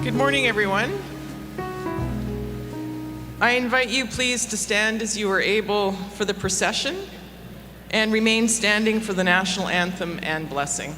Good morning, everyone. I invite you please to stand as you are able for the procession and remain standing for the national anthem and blessing.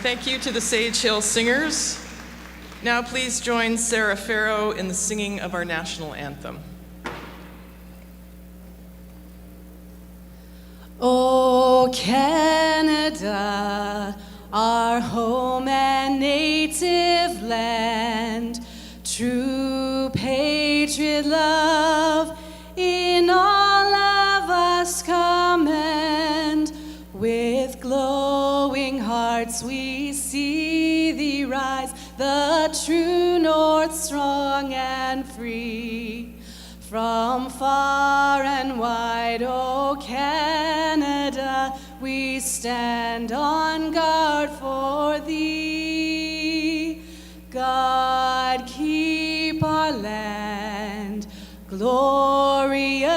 Thank you to the Sage Hill Singers. Now please join Sarah Farrow in the singing of our national anthem. O Canada, our home and native land, true patriot love in all of us commend. With glowing hearts we see thee rise, the true north strong and free. From far and wide, O Canada, we stand on guard for thee. God keep our land glorious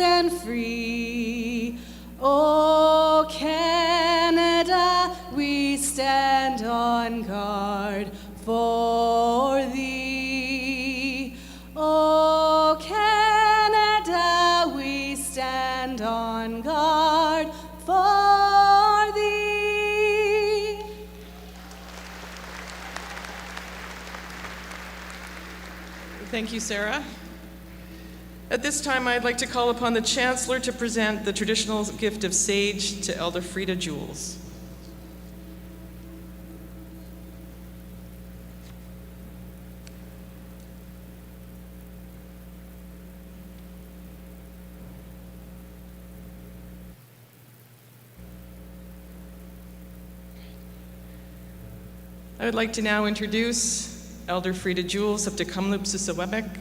and free. O Canada, we stand on guard for thee. O Canada, we stand on guard for thee. Thank you, Sarah. At this time, I'd like to call upon the Chancellor to present the traditional gift of sage to Elder Frida Jules. I would like to now introduce Elder Frida Jules of Tecumloops-Sissewamek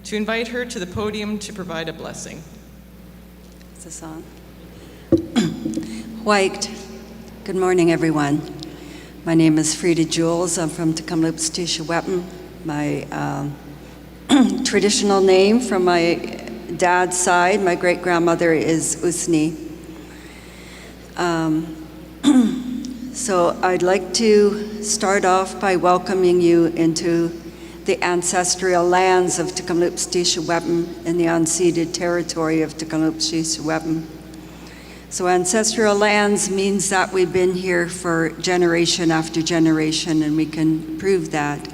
to invite her to the podium to provide a blessing. Is this on? White. Good morning, everyone. My name is Frida Jules. I'm from Tecumloops-Sissewamek. My traditional name from my dad's side, my great-grandmother, is Usni. So I'd like to start off by welcoming you into the ancestral lands of Tecumloops-Sissewamek in the unceded territory of Tecumloops-Sissewamek. So ancestral lands means that we've been here for generation after generation, and we can prove that.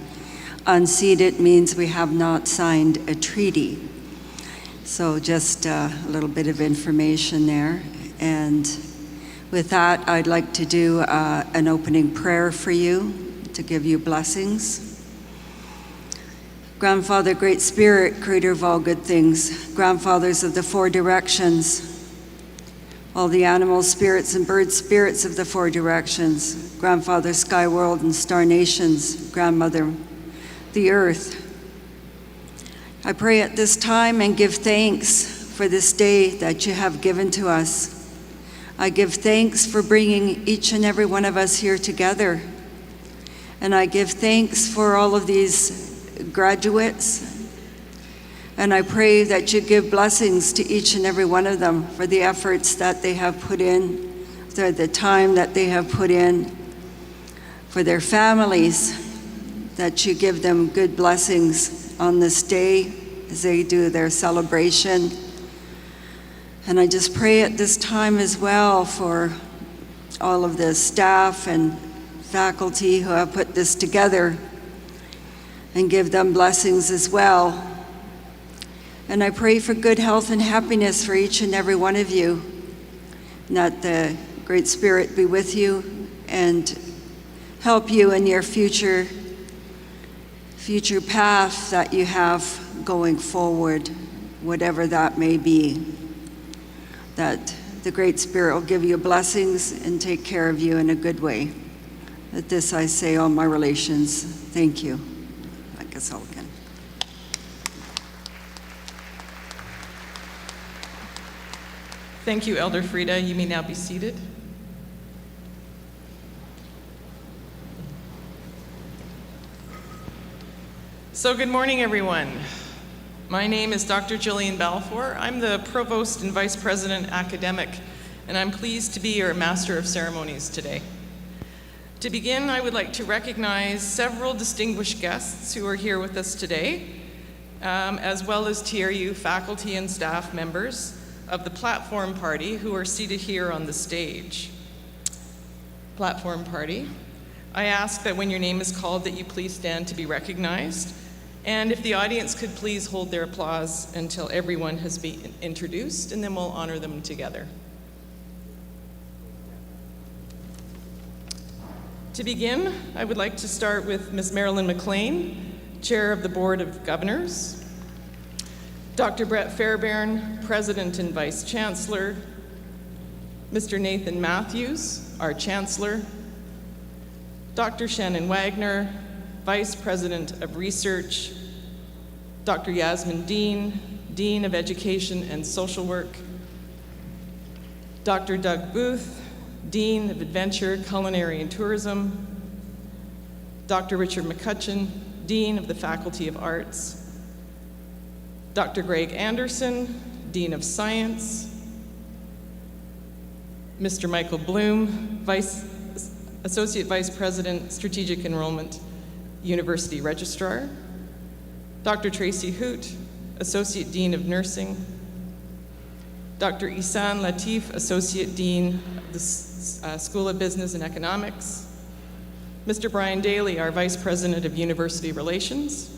Unceded means we have not signed a treaty. So just a little bit of information there. And with that, I'd like to do an opening prayer for you to give you blessings. Grandfather, Great Spirit, creator of all good things, grandfathers of the four directions, all the animal spirits and bird spirits of the four directions, grandfather, sky world and star nations, grandmother, the earth. I pray at this time and give thanks for this day that you have given to us. I give thanks for bringing each and every one of us here together. And I give thanks for all of these graduates. And I pray that you give blessings to each and every one of them for the efforts that they have put in, for the time that they have put in, for their families, that you give them good blessings on this day as they do their celebration. And I just pray at this time as well for all of the staff and faculty who have put this together, and give them blessings as well. And I pray for good health and happiness for each and every one of you, and that the Great Spirit be with you and help you in your future path that you have going forward, whatever that may be. That the Great Spirit will give you blessings and take care of you in a good way. At this I say all my relations, thank you. I guess I'll again. Thank you, Elder Frida. You may now be seated. So good morning, everyone. My name is Dr. Jillian Balfour. I'm the Provost and Vice President Academic, and I'm pleased to be your Master of Ceremonies today. To begin, I would like to recognize several distinguished guests who are here with us today, as well as TRU faculty and staff members of the Platform Party who are seated here on the stage. Platform Party. I ask that when your name is called that you please stand to be recognized. And if the audience could please hold their applause until everyone has been introduced, and then we'll honor them together. To begin, I would like to start with Ms. Marilyn McLean, Chair of the Board of Governors, Dr. Brett Fairbairn, President and Vice Chancellor, Mr. Nathan Matthews, our Chancellor, Dr. Shannon Wagner, Vice President of Research, Dr. Yasmin Dean, Dean of Education and Social Work, Dr. Doug Booth, Dean of Adventure, Culinary and Tourism, Dr. Richard McCutcheon, Dean of the Faculty of Arts, Dr. Greg Anderson, Dean of Science, Mr. Michael Bloom, Associate Vice President, Strategic Enrollment, University Registrar, Dr. Tracy Hoot, Associate Dean of Nursing, Dr. Isan Latif, Associate Dean of the School of Business and Economics, Mr. Brian Daly, our Vice President of University Relations,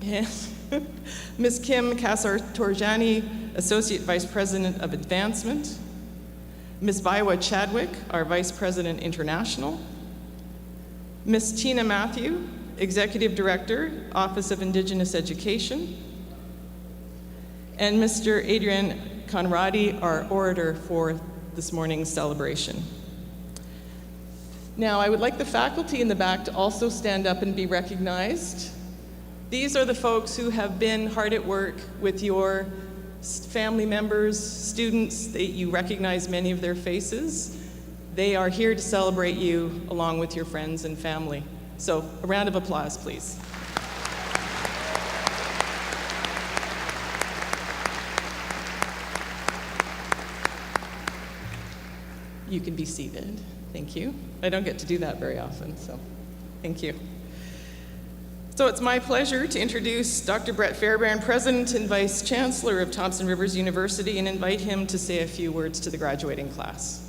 and Ms. Kim Kassar-Torjani, Associate Vice President of Advancement, Ms. Vaiwa Chadwick, our Vice President International, Ms. Tina Matthew, Executive Director, Office of Indigenous Education, and Mr. Adrian Conradi, our orator for this morning's celebration. Now, I would like the faculty in the back to also stand up and be recognized. These are the folks who have been hard at work with your family members, students. You recognize many of their faces. They are here to celebrate you along with your friends and family. So a round of applause, please. You can be seated. Thank you. I don't get to do that very often, so thank you. So it's my pleasure to introduce Dr. Brett Fairbairn, President and Vice Chancellor of Thompson Rivers University, and invite him to say a few words to the graduating class.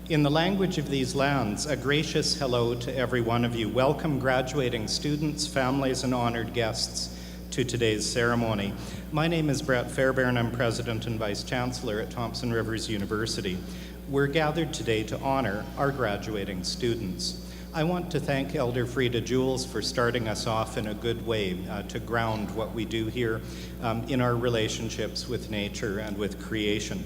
In the language of these lands, a gracious hello to every one of you. Welcome graduating students, families, and honored guests to today's ceremony. My name is Brett Fairbairn. I'm President and Vice Chancellor at Thompson Rivers University. We're gathered today to honor our graduating students. I want to thank Elder Frida Jules for starting us off in a good way to ground what we do here in our relationships with nature and with creation.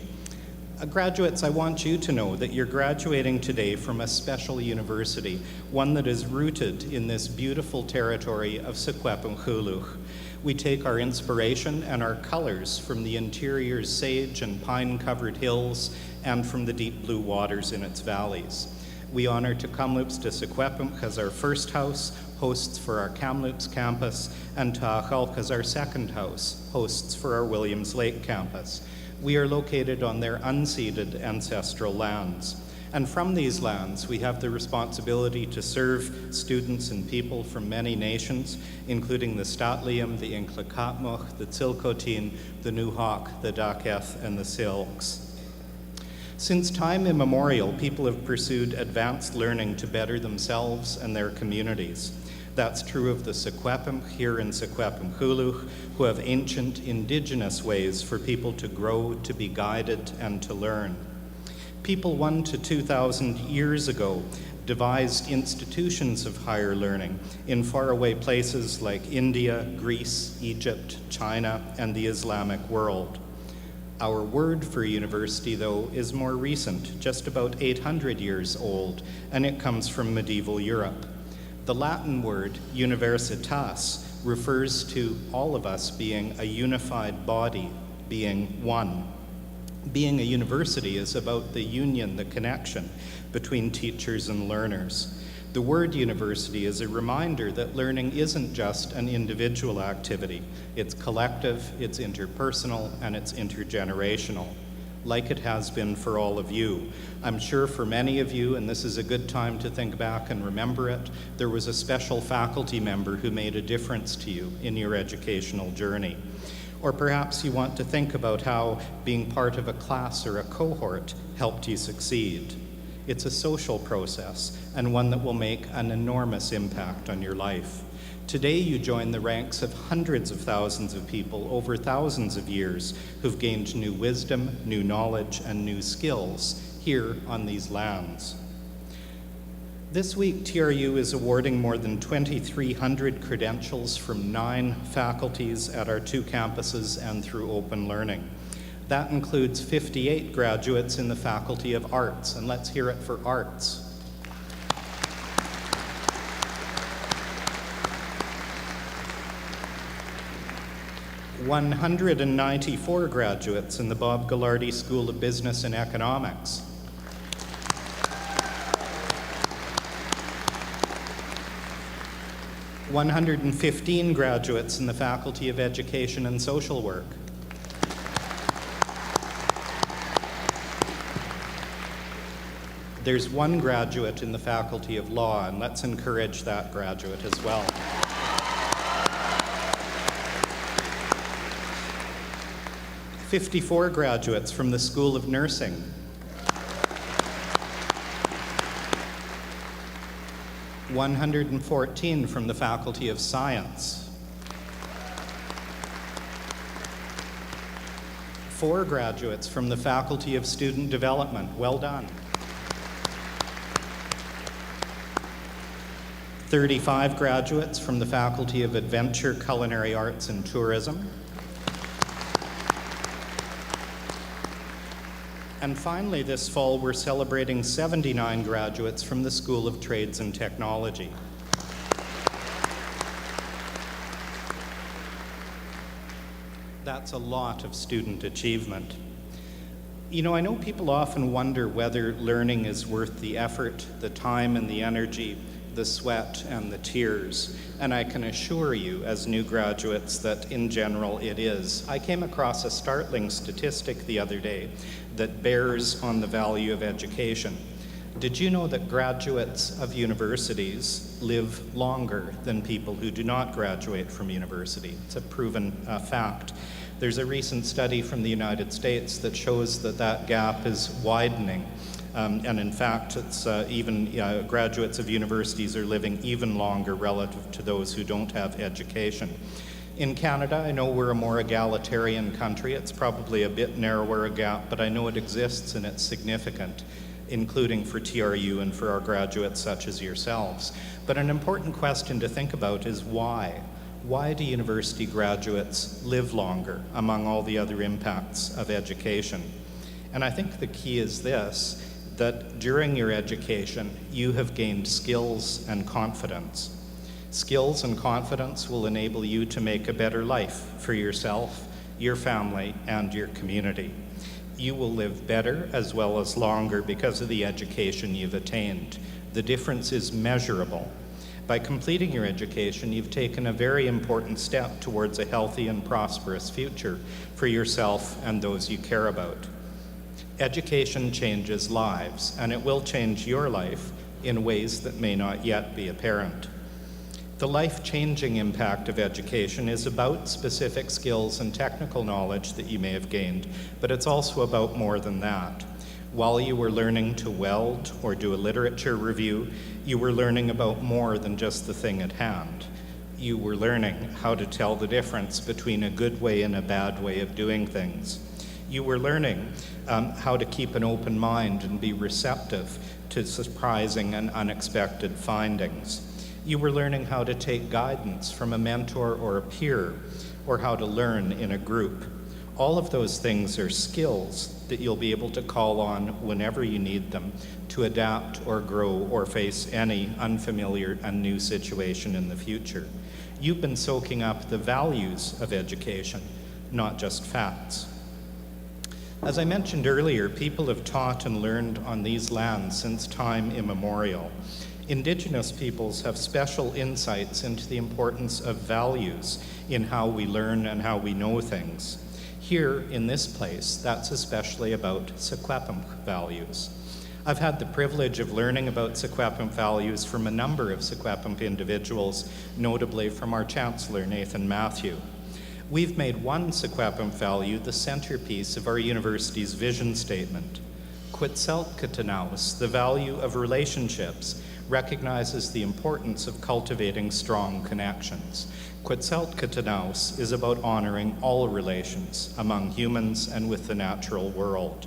Graduates, I want you to know that you're graduating today from a special university, one that is rooted in this beautiful territory of Secwepemcúl'uch. We take our inspiration and our colors from the interior's sage and pine-covered hills and from the deep blue waters in its valleys. We honor Te Kamloops Te Secwepemc as our first house, hosts for our Kamloops campus, and Taachalk as our second house, hosts for our Williams Lake campus. We are located on their unceded ancestral lands. And from these lands, we have the responsibility to serve students and people from many nations, including the Statliam, the Inklakatmuch, the Tsilkotin, the Nuhak, the Daketh, and the Silks. Since time immemorial, people have pursued advanced learning to better themselves and their communities. That's true of the Secwepemc here in Secwepemcúl'uch, who have ancient indigenous ways for people to grow, to be guided, and to learn. People 1,000 to 2,000 years ago devised institutions of higher learning in faraway places like India, Greece, Egypt, China, and the Islamic world. Our word for university, though, is more recent, just about 800 years old, and it comes from medieval Europe. The Latin word universitas refers to all of us being a unified body, being one. Being a university is about the union, the connection between teachers and learners. The word university is a reminder that learning isn't just an individual activity. It's collective, it's interpersonal, and it's intergenerational, like it has been for all of you. I'm sure for many of you, and this is a good time to think back and remember it, there was a special faculty member who made a difference to you in your educational journey. Or perhaps you want to think about how being part of a class or a cohort helped you succeed. It's a social process, and one that will make an enormous impact on your life. Today you join the ranks of hundreds of thousands of people over thousands of years who've gained new wisdom, new knowledge, and new skills here on these lands. This week, TRU is awarding more than 2,300 credentials from 9 faculties at our 2 campuses and through open learning. That includes 58 graduates in the Faculty of Arts, and let's hear it for arts. 194 graduates in the Bob Ghilardi School of Business and Economics. 115 graduates in the Faculty of Education and Social Work. There's 1 graduate in the Faculty of Law, and let's encourage that graduate as well. "54 graduates from the School of Nursing. 114 from the Faculty of Science. 4 graduates from the Faculty of Student Development. Well done. 35 graduates from the Faculty of Adventure, Culinary Arts, and Tourism. And finally, this fall, we're celebrating 79 graduates from the School of Trades and Technology. That's a lot of student achievement. You know, I know people often wonder whether learning is worth the effort, the time and the energy, the sweat and the tears, and I can assure you as new graduates that in general it is. I came across a startling statistic the other day that bears on the value of education. Did you know that graduates of universities live longer than people who do not graduate from university? It's a proven fact. There's a recent study from the United States that shows that that gap is widening. And in fact, it's even graduates of universities are living even longer relative to those who don't have education. In Canada, I know we're a more egalitarian country. It's probably a bit narrower a gap, but I know it exists and it's significant, including for TRU and for our graduates such as yourselves. But an important question to think about is why? Why do university graduates live longer among all the other impacts of education? And I think the key is this, that during your education, you have gained skills and confidence. Skills and confidence will enable you to make a better life for yourself, your family, and your community. You will live better as well as longer because of the education you've attained. The difference is measurable. By completing your education, you've taken a very important step towards a healthy and prosperous future for yourself and those you care about. Education changes lives, and it will change your life in ways that may not yet be apparent. The life-changing impact of education is about specific skills and technical knowledge that you may have gained, but it's also about more than that. While you were learning to weld or do a literature review, you were learning about more than just the thing at hand. You were learning how to tell the difference between a good way and a bad way of doing things. You were learning how to keep an open mind and be receptive to surprising and unexpected findings. You were learning how to take guidance from a mentor or a peer, or how to learn in a group. All of those things are skills that you'll be able to call on whenever you need them to adapt or grow or face any unfamiliar and new situation in the future. You've been soaking up the values of education, not just facts. As I mentioned earlier, people have taught and learned on these lands since time immemorial. Indigenous peoples have special insights into the importance of values in how we learn and how we know things. Here in this place, that's especially about Secwepemc values. I've had the privilege of learning about Secwepemc values from a number of Secwepemc individuals, notably from our Chancellor, Nathan Matthew. We've made one Secwepemc value the centerpiece of our university's vision statement. Quetzalcoatlus, the value of relationships, recognizes the importance of cultivating strong connections. Quetzalcoatlus is about honoring all relations among humans and with the natural world.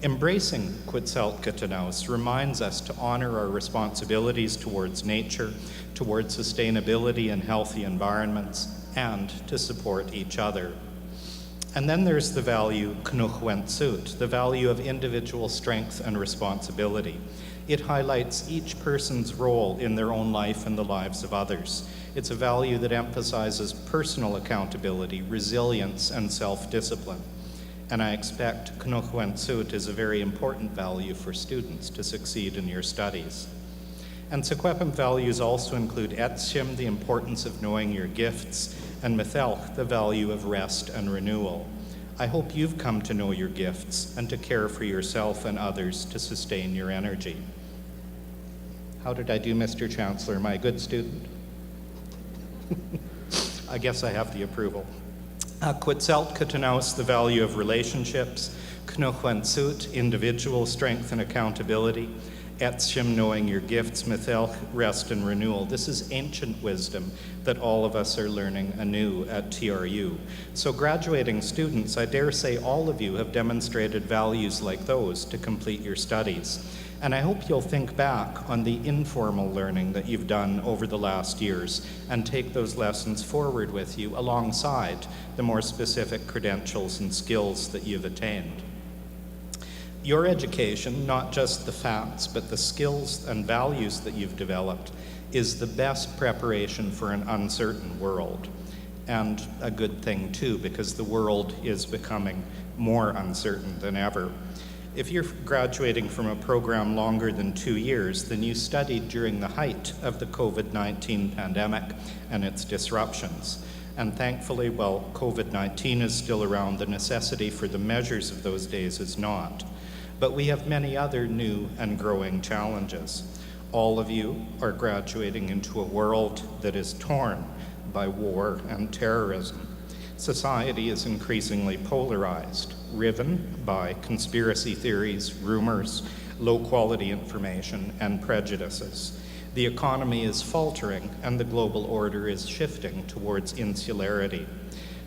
Embracing Quetzalcoatlus reminds us to honor our responsibilities towards nature, towards sustainability and healthy environments, and to support each other. And then there's the value Knuchwensut, the value of individual strength and responsibility. It highlights each person's role in their own life and the lives of others. It's a value that emphasizes personal accountability, resilience, and self-discipline. And I expect Knuchwensut is a very important value for students to succeed in your studies. And Secwepemc values also include Etshim, the importance of knowing your gifts, and Mithelch, the value of rest and renewal. I hope you've come to know your gifts and to care for yourself and others to sustain your energy. How did I do, Mr. Chancellor? Am I a good student? I guess I have the approval. Quetzalcoatlus, the value of relationships. Knuchwensut, individual strength and accountability. Etshim, knowing your gifts. Mithelch, rest and renewal. This is ancient wisdom that all of us are learning anew at TRU. So graduating students, I dare say all of you have demonstrated values like those to complete your studies. And I hope you'll think back on the informal learning that you've done over the last years and take those lessons forward with you alongside the more specific credentials and skills that you've attained. Your education, not just the facts, but the skills and values that you've developed, is the best preparation for an uncertain world. And a good thing too, because the world is becoming more uncertain than ever. If you're graduating from a program longer than 2 years, then you studied during the height of the COVID-19 pandemic and its disruptions. And thankfully, while COVID-19 is still around, the necessity for the measures of those days is not. But we have many other new and growing challenges. All of you are graduating into a world that is torn by war and terrorism. Society is increasingly polarized, riven by conspiracy theories, rumors, low-quality information, and prejudices. The economy is faltering, and the global order is shifting towards insularity.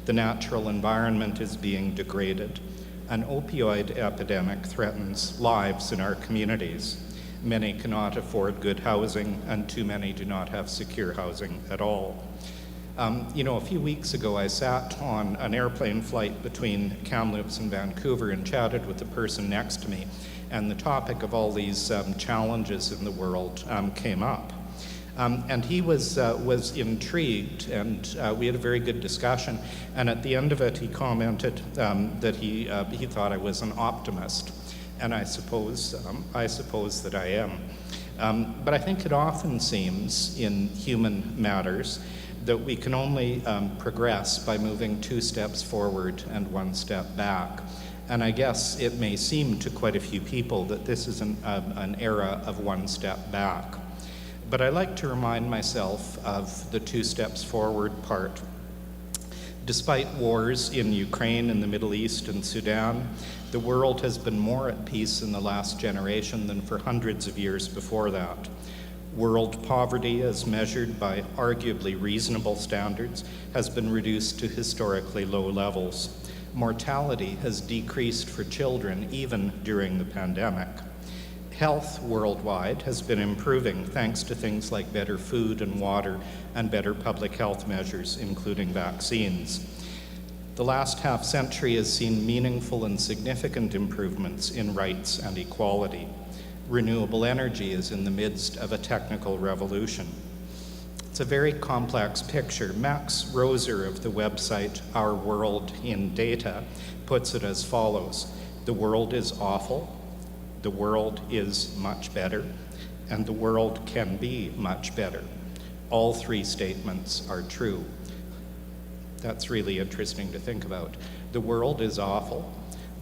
The natural environment is being degraded. An opioid epidemic threatens lives in our communities. Many cannot afford good housing, and too many do not have secure housing at all. A few weeks ago, I sat on an airplane flight between Kamloops and Vancouver and chatted with the person next to me, and the topic of all these challenges in the world came up. And he was intrigued, and we had a very good discussion. And at the end of it, he commented that he thought I was an optimist, and I suppose that I am. But I think it often seems in human matters that we can only progress by moving 2 steps forward and 1 step back. And I guess it may seem to quite a few people that this is an era of 1 step back. But I like to remind myself of the 2 steps forward part. Despite wars in Ukraine and the Middle East and Sudan, the world has been more at peace in the last generation than for hundreds of years before that. World poverty, as measured by arguably reasonable standards, has been reduced to historically low levels. Mortality has decreased for children even during the pandemic. Health worldwide has been improving thanks to things like better food and water and better public health measures, including vaccines. The last half-century has seen meaningful and significant improvements in rights and equality. Renewable energy is in the midst of a technical revolution. It's a very complex picture. Max Roser of the website Our World in Data puts it as follows: the world is awful, the world is much better, and the world can be much better. All 3 statements are true. That's really interesting to think about. The world is awful,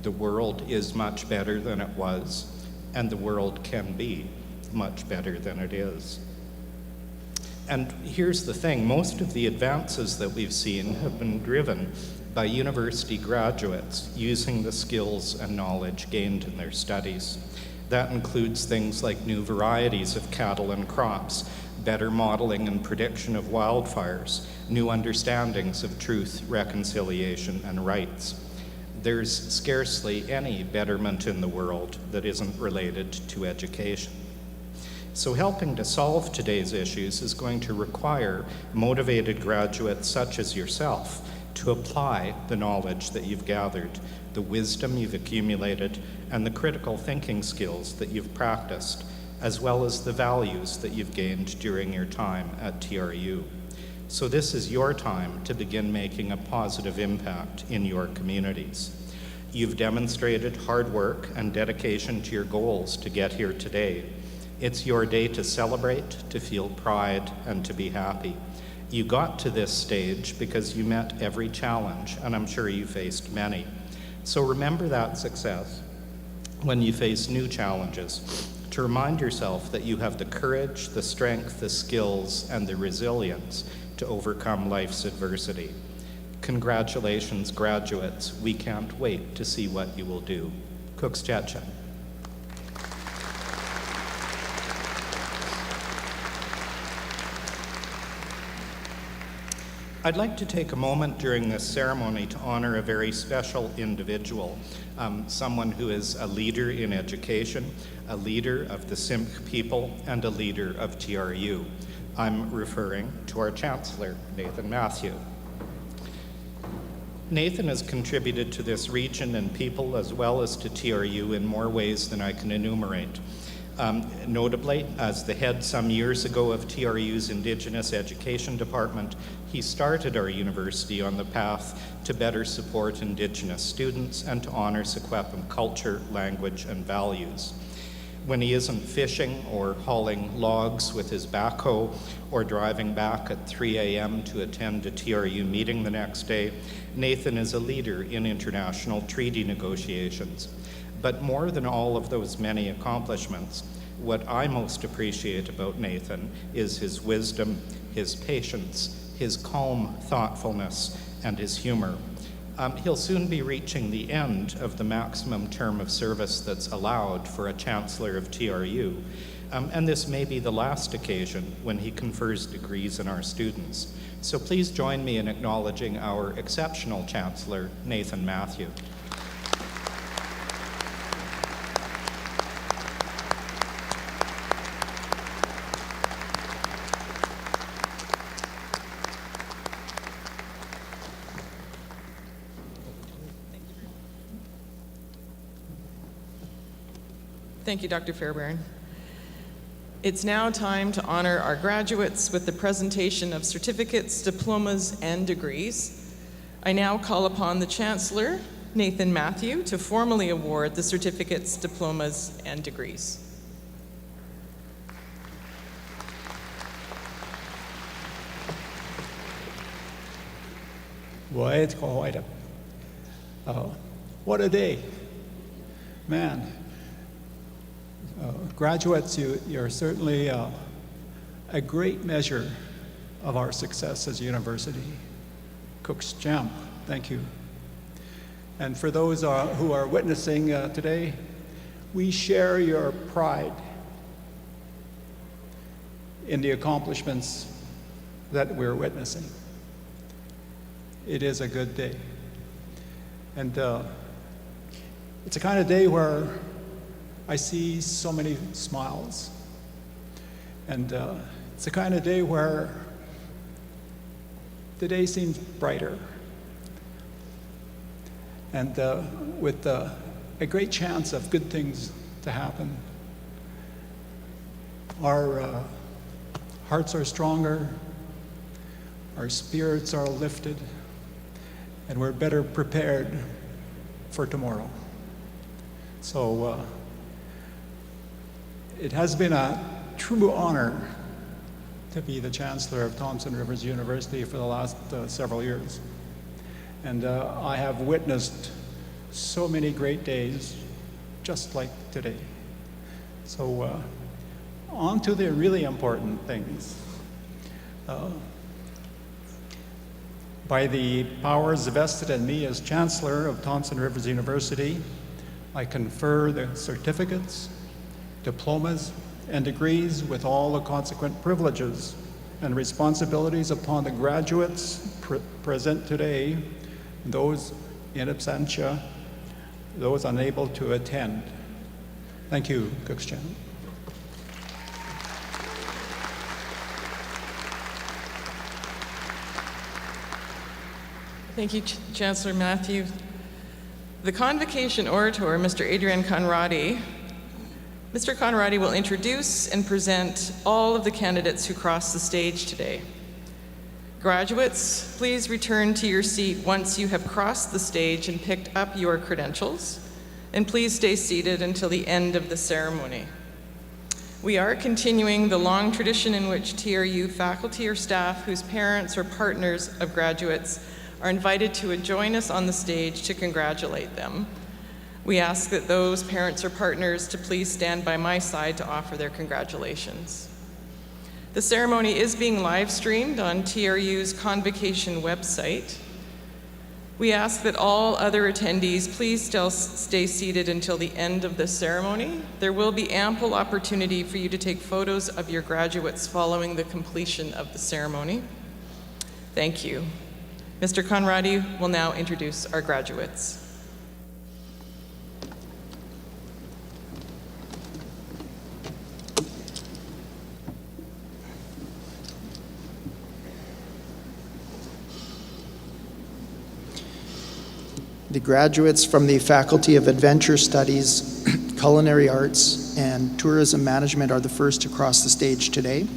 the world is much better than it was, and the world can be much better than it is. And here's the thing, most of the advances that we've seen have been driven by university graduates using the skills and knowledge gained in their studies. That includes things like new varieties of cattle and crops, better modeling and prediction of wildfires, new understandings of truth, reconciliation, and rights. There's scarcely any betterment in the world that isn't related to education. So helping to solve today's issues is going to require motivated graduates such as yourself to apply the knowledge that you've gathered, the wisdom you've accumulated, and the critical thinking skills that you've practiced, as well as the values that you've gained during your time at TRU. So this is your time to begin making a positive impact in your communities. You've demonstrated hard work and dedication to your goals to get here today. It's your day to celebrate, to feel pride, and to be happy. You got to this stage because you met every challenge, and I'm sure you faced many. So remember that success when you face new challenges, to remind yourself that you have the courage, the strength, the skills, and the resilience to overcome life's adversity. Congratulations, graduates. We can't wait to see what you will do. Kukschacha. I'd like to take a moment during this ceremony to honor a very special individual, someone who is a leader in education, a leader of the Simk people, and a leader of TRU. I'm referring to our Chancellor, Nathan Matthew. Nathan has contributed to this region and people as well as to TRU in more ways than I can enumerate. Notably, as the head some years ago of TRU's Indigenous Education Department, he started our university on the path to better support Indigenous students and to honor Secwepemc culture, language, and values. When he isn't fishing or hauling logs with his backhoe or driving back at 3 a.m. to attend a TRU meeting the next day, Nathan is a leader in international treaty negotiations. But more than all of those many accomplishments, what I most appreciate about Nathan is his wisdom, his patience, his calm thoughtfulness, and his humor. He'll soon be reaching the end of the maximum term of service that's allowed for a Chancellor of TRU, and this may be the last occasion when he confers degrees on our students. So please join me in acknowledging our exceptional Chancellor, Nathan Matthew. Thank you, Dr. Fairbairn. It's now time to honor our graduates with the presentation of certificates, diplomas, and degrees. I now call upon the Chancellor, Nathan Matthew, to formally award the certificates, diplomas, and degrees. What a day. Man. Graduates, you're certainly a great measure of our success as a university. Cook's Champ, thank you. And for those who are witnessing today, we share your pride in the accomplishments that we're witnessing. It is a good day. And it's a kind of day where I see so many smiles. And it's the kind of day where the day seems brighter. And with a great chance of good things to happen. Our hearts are stronger, our spirits are lifted, and we're better prepared for tomorrow. So, it has been a true honor to be the Chancellor of Thompson Rivers University for the last several years. And I have witnessed so many great days just like today. So on to the really important things. By the powers vested in me as Chancellor of Thompson Rivers University, I confer the certificates, diplomas, and degrees with all the consequent privileges and responsibilities upon the graduates present today, those in absentia, those unable to attend. Thank you, Cook's Channel. Thank you, Chancellor Matthew. The Convocation orator, Mr. Adrian Conradi. Mr. Conradi will introduce and present all of the candidates who cross the stage today. Graduates, please return to your seat once you have crossed the stage and picked up your credentials, and please stay seated until the end of the ceremony. We are continuing the long tradition in which TRU faculty or staff whose parents or partners of graduates are invited to join us on the stage to congratulate them. We ask that those parents or partners to please stand by my side to offer their congratulations. The ceremony is being live streamed on TRU's Convocation website. We ask that all other attendees please still stay seated until the end of the ceremony. There will be ample opportunity for you to take photos of your graduates following the completion of the ceremony. Thank you. Mr. Conradi will now introduce our graduates. The graduates from the Faculty of Adventure Studies, Culinary Arts, and Tourism Management are the first to cross the stage today.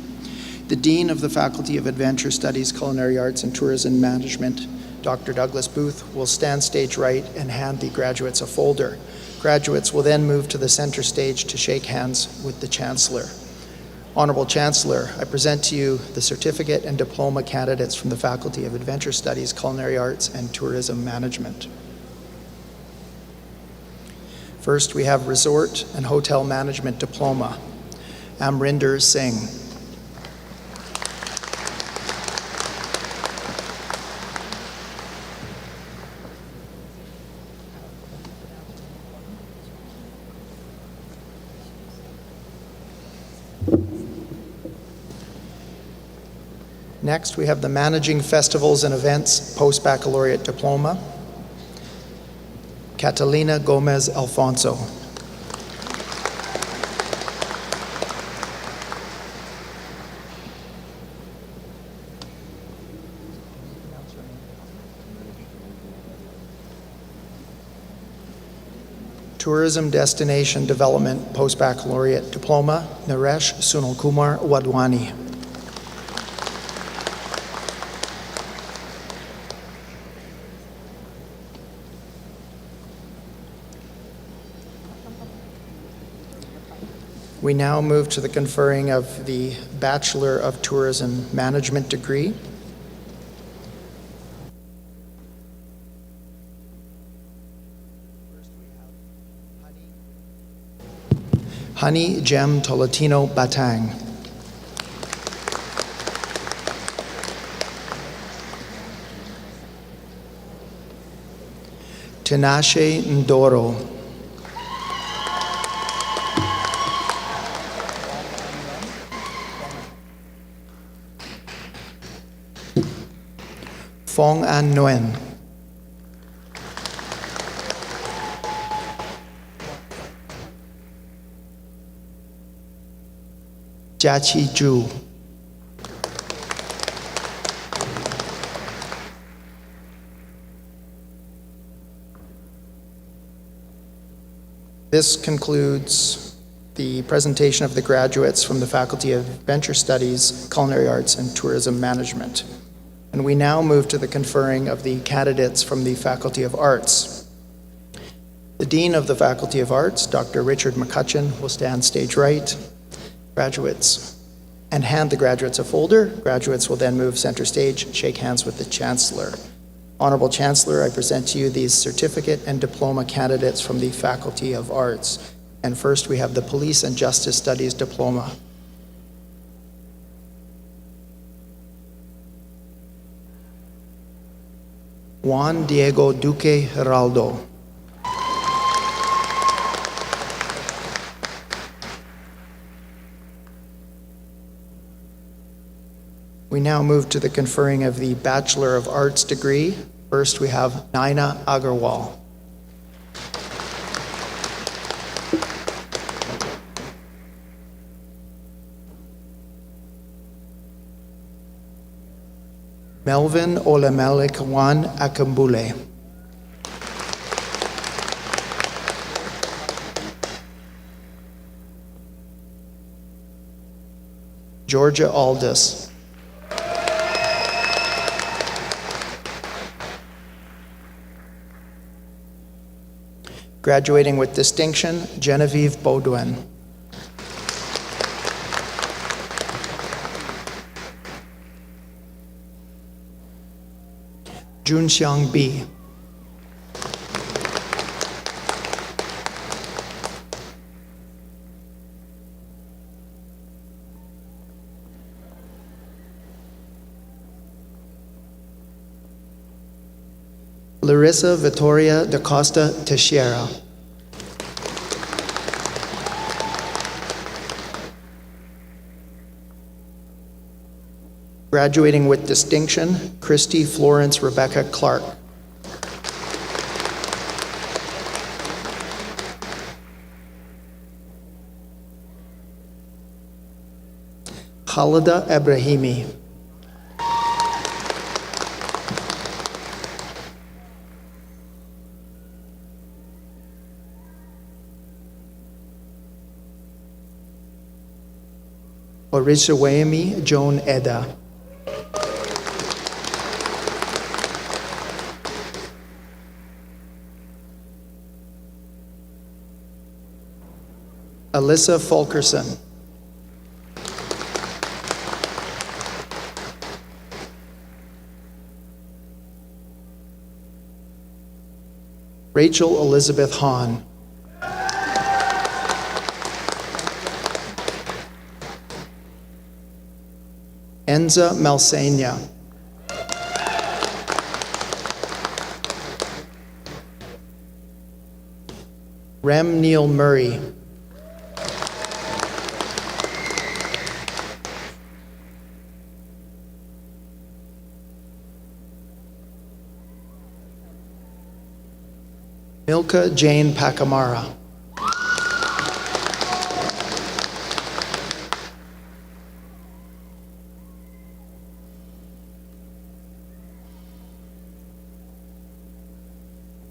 The Dean of the Faculty of Adventure Studies, Culinary Arts, and Tourism Management, Dr. Douglas Booth, will stand stage right and hand the graduates a folder. Graduates will then move to the center stage to shake hands with the Chancellor. Honorable Chancellor, I present to you the certificate and diploma candidates from the Faculty of Adventure Studies, Culinary Arts, and Tourism Management. First, we have Resort and Hotel Management Diploma, Amrinder Singh. Next, we have the Managing Festivals and Events Post-Baccalaureate Diploma, Catalina Gomez Alfonso. Tourism Destination Development Post-Baccalaureate Diploma, Naresh Sunalkumar Wadwani. We now move to the conferring of the Bachelor of Tourism Management degree. Honey Gem Tolentino Batang. Tinashe Ndoro. Fong An Nguyen. Jiaqi Zhu. This concludes the presentation of the graduates from the Faculty of Adventure Studies, Culinary Arts, and Tourism Management. And we now move to the conferring of the candidates from the Faculty of Arts. The Dean of the Faculty of Arts, Dr. Richard McCutcheon, will stand stage right. Graduates, and hand the graduates a folder. Graduates will then move center stage and shake hands with the Chancellor. Honorable Chancellor, I present to you these certificate and diploma candidates from the Faculty of Arts. And first we have the Police and Justice Studies Diploma. Juan Diego Duque Geraldo. We now move to the conferring of the Bachelor of Arts degree. First, we have Naina Agarwal. Melvin Olemelik Juan Akambule. Georgia Aldis. Graduating with distinction, Genevieve Baudouin. Junxiang Bi. Larissa Vittoria da Costa Teixeira. Graduating with distinction, Christy Florence Rebecca Clark. Khalida Ebrahimi. Orisawayemi Joan Eda. Alyssa Fulkerson. Rachel Elizabeth Hahn. Enza Malsania. Rem Neil Murray. Milka Jane Pacamara.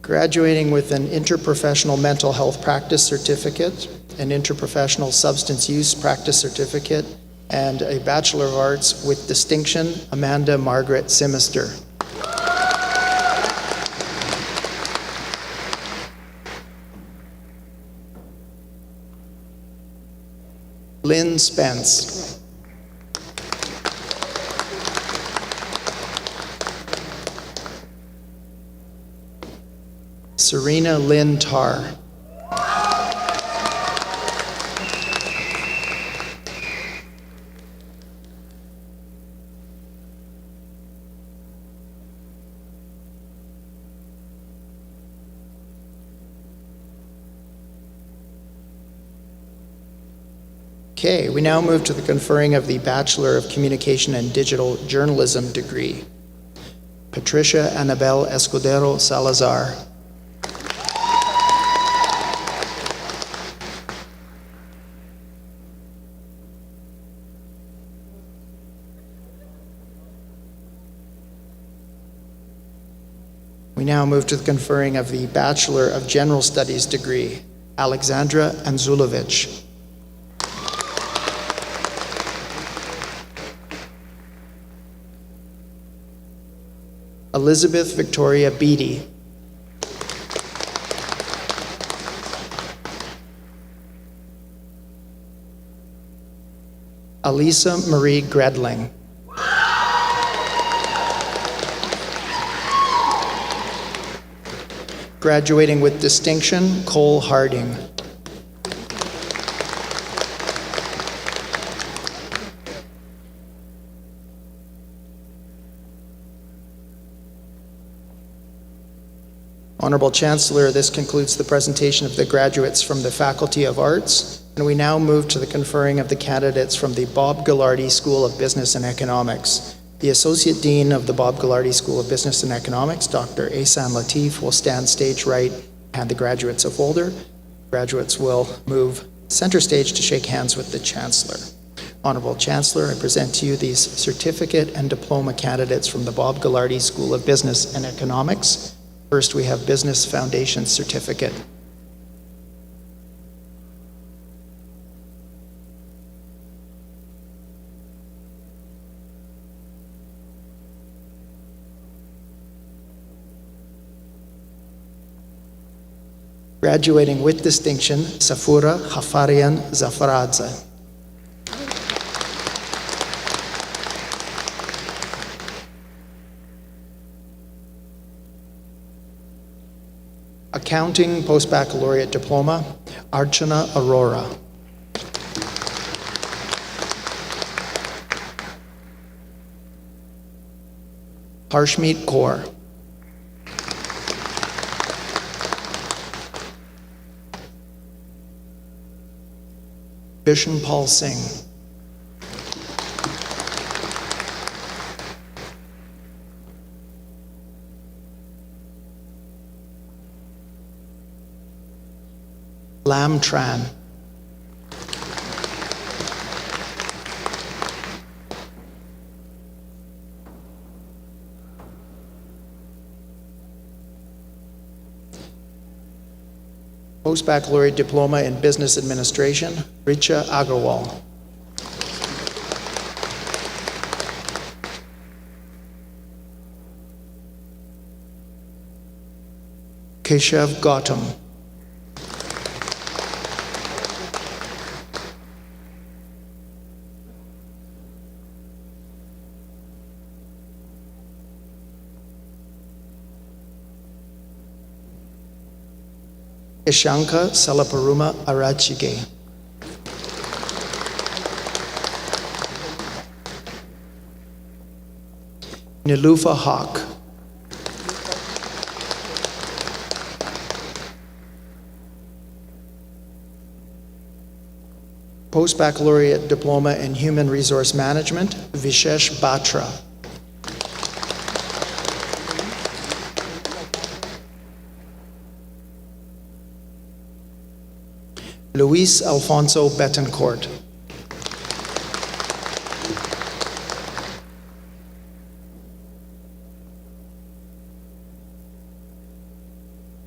Graduating with an interprofessional mental health practice certificate, an interprofessional substance use practice certificate, and a Bachelor of Arts with distinction, Amanda Margaret Simister. Lynn Spence. Serena Lynn Tarr. Okay, we now move to the conferring of the Bachelor of Communication and Digital Journalism degree. Patricia Annabelle Escudero Salazar. We now move to the conferring of the Bachelor of General Studies degree. Alexandra Anzulovich. Elizabeth Victoria Beatty. Alisa Marie Gredling. Graduating with distinction, Cole Harding. Honorable Chancellor, this concludes the presentation of the graduates from the Faculty of Arts, and we now move to the conferring of the candidates from the Bob Ghilardi School of Business and Economics. The Associate Dean of the Bob Ghilardi School of Business and Economics, Dr. Ehsan Latif, will stand stage right and hand the graduates a folder. Graduates will move center stage to shake hands with the Chancellor. Honorable Chancellor, I present to you these certificate and diploma candidates from the Bob Ghilardi School of Business and Economics. First, we have Business Foundation Certificate. Graduating with distinction, Safura Hafarian Zafaradze. Accounting Post-Baccalaureate Diploma, Archana Arora. Harshmeet Kaur. Bishan Paul Singh. Lam Tran. Post-Baccalaureate Diploma in Business Administration, Richa Agarwal. Keshav Gautam. Ishanka Salaparuma Arachige. Nilufa Hawk. Post-Baccalaureate Diploma in Human Resource Management, Vishesh Batra. Luis Alfonso Betancourt.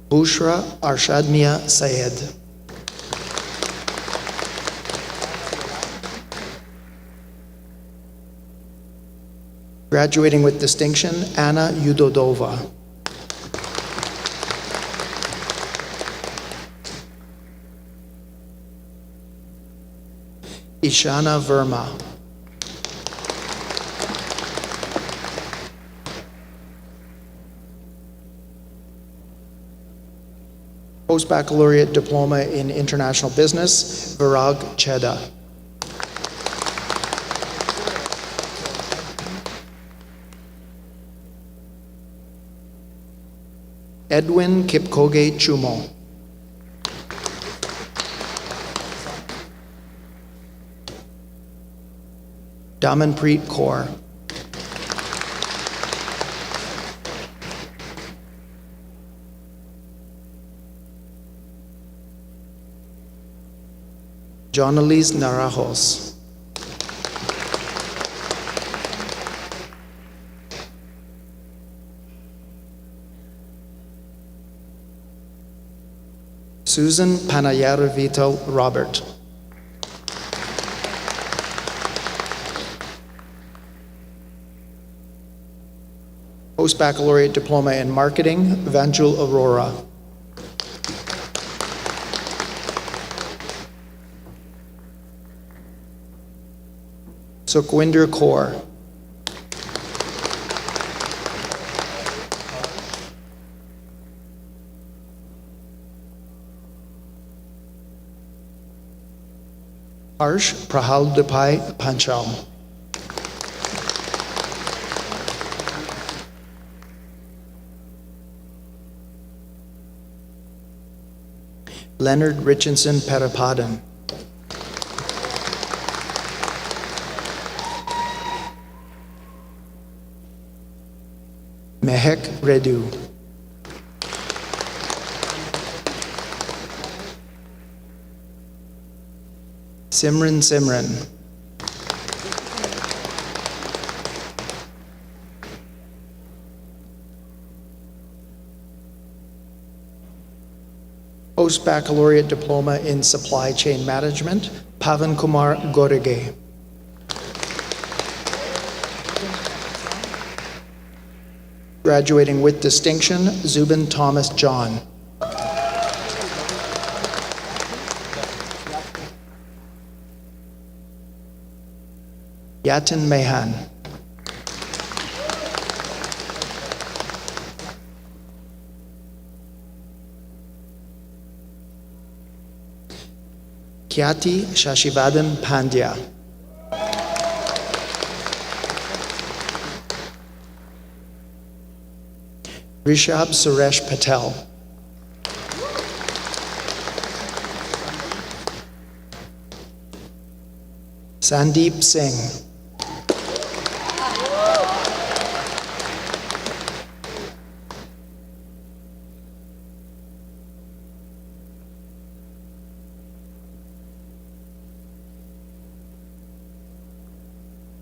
Bushra Arshadmia Sayed. Graduating with distinction, Anna Yudodova. Ishana Verma. Post-Baccalaureate Diploma in International Business, Virag Cheda. Edwin Kipkoge Chumo. Damanpreet Kaur. Jonalise Narajos. Susan Panayarvito Robert. Post-Baccalaureate Diploma in Marketing, Vanjul Aurora. Sukhwinder Kaur. Harsh Prahaldepai Panchal. Leonard Richardson Parapadan. Mehek Redu. Simran Simran. Post-baccalaureate diploma in supply chain management, Pavan Kumar Gorege. Graduating with distinction, Zubin Thomas John. Yatin Mehan. Kyati Shashivadan Pandya. Rishabh Suresh Patel. Sandeep Singh.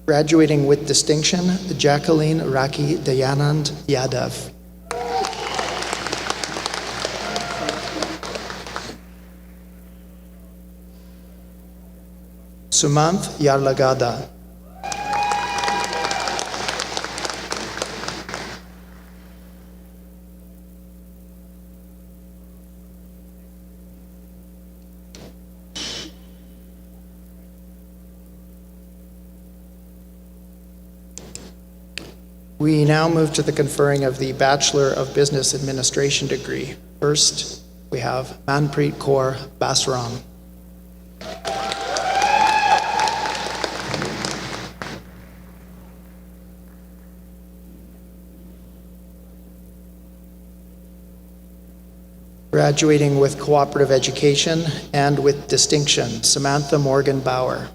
Graduating with distinction, Jacqueline Raki Dayanand Yadav. Sumanth Yarlagada. We now move to the conferring of the Bachelor of Business Administration degree. First, we have Manpreet Kaur Basram. Graduating with cooperative education and with distinction, Samantha Morgan Bauer.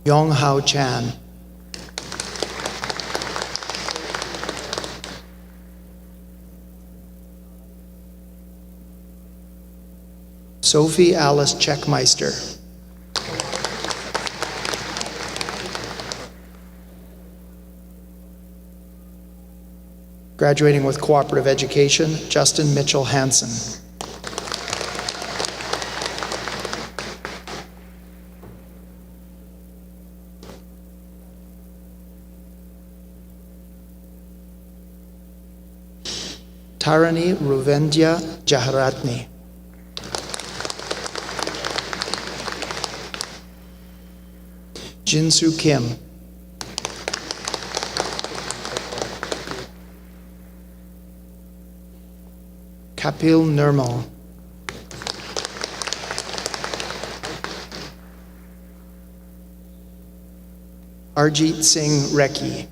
Yong Hao Chan. Sophie Alice Checkmeister. Graduating with cooperative education, Justin Mitchell Hansen. Tarani Ruvendya Jaharatni. Jinsu Kim. Kapil Nirmal. Arjit Singh Rekhi.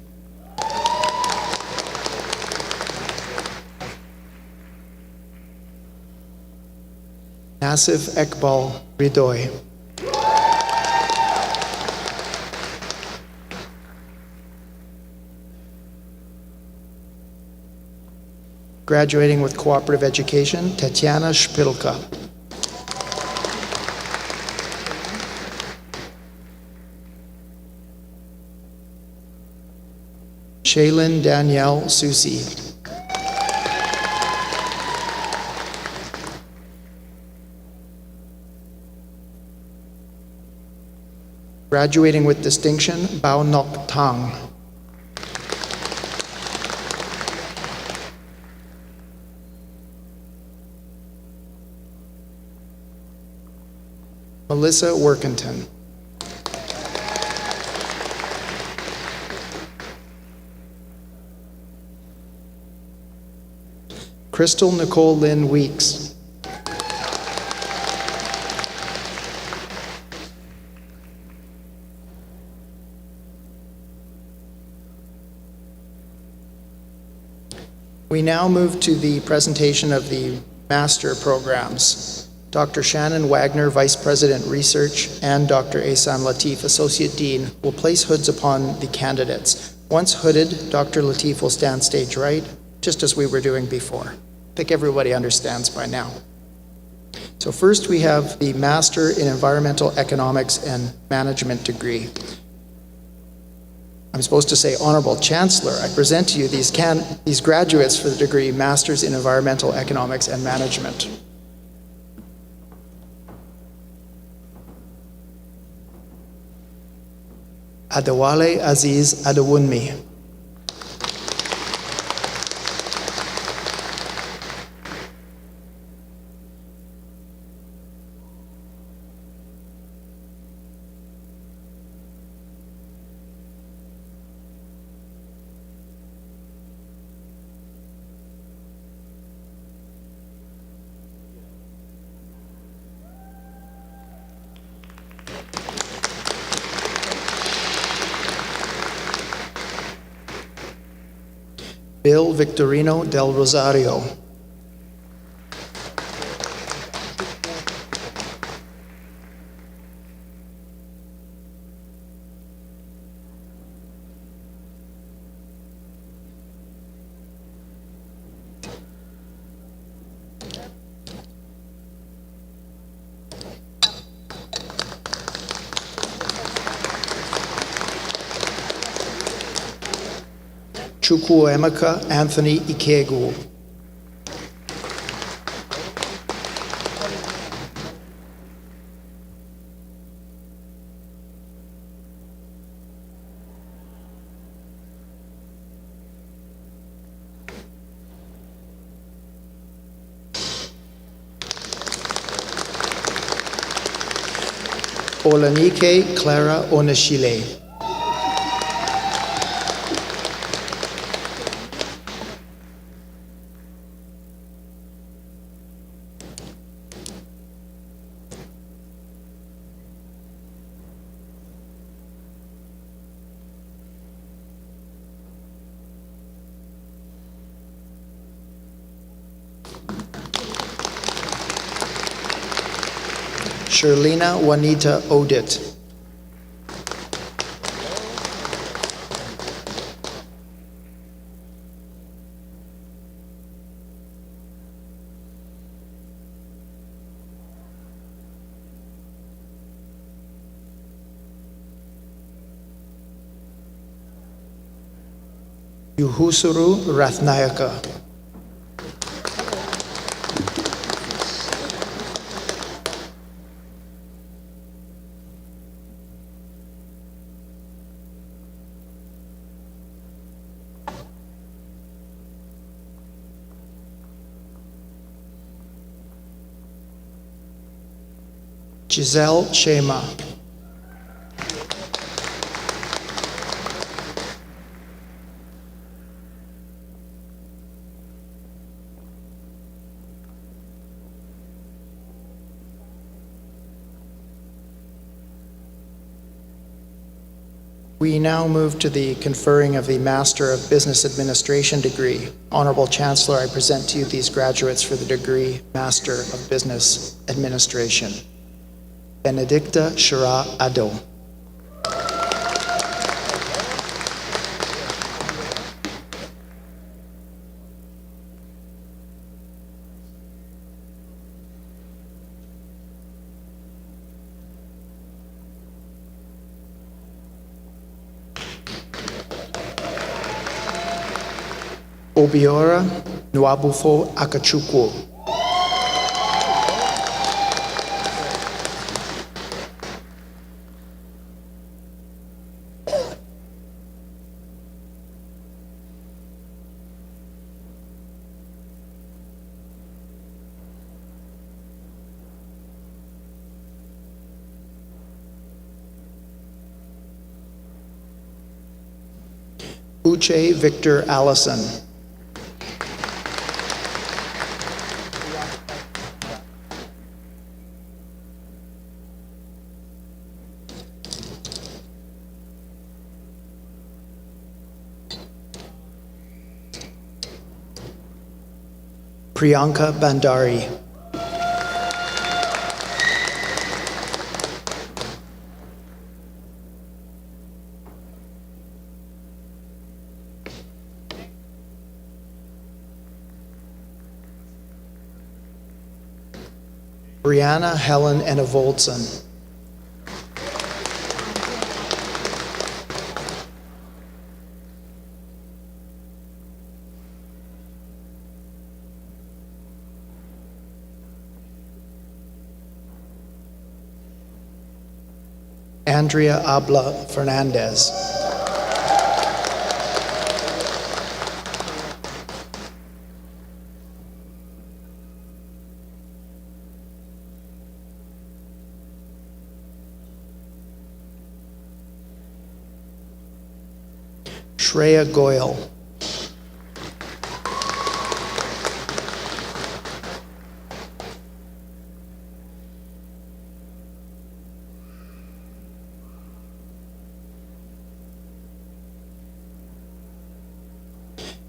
Nasif Ekbal Ridoy. Graduating with cooperative education, Tatiana Shpilka. Shaylin Danielle Susi. Graduating with distinction, Bao Nok Tang. Melissa Workington. Crystal Nicole Lynn Weeks. We now move to the presentation of the master programs. Dr. Shannon Wagner, Vice President Research, and Dr. Ehsan Latif, Associate Dean, will place hoods upon the candidates. Once hooded, Dr. Latif will stand stage right, just as we were doing before. I think everybody understands by now. So first we have the Master in Environmental Economics and Management degree. I'm supposed to say Honorable Chancellor. I present to you these graduates for the degree Masters in Environmental Economics and Management. Adewale Aziz Adewunmi. Bill Victorino del Rosario. Chukwuemeka Anthony Ikegu. Olanike Clara Oneshile. Sherlina Juanita Odit. Yuhusuru Rathnayaka. Giselle Shema. We now move to the conferring of the Master of Business Administration degree. Honorable Chancellor, I present to you these graduates for the degree Master of Business Administration. Benedicta Shira Ado. Obiora Nwabufo Akachukwu. Uche Victor Allison. Priyanka Bandari. Brianna Helen Enevoldsen. Andrea Abla Fernandez. Shreya Goyal.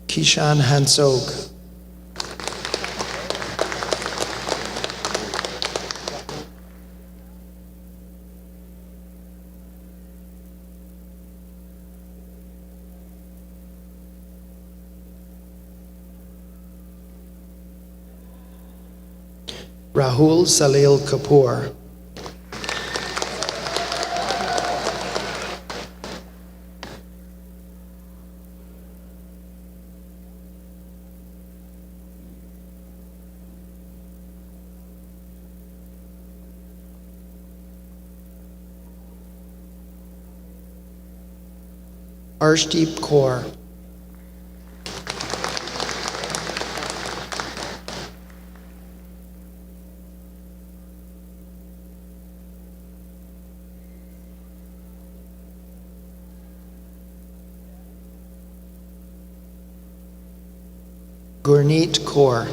Kishan Hansog. Rahul Salil Kapoor. Arshdeep Kaur. Gurneet Kaur.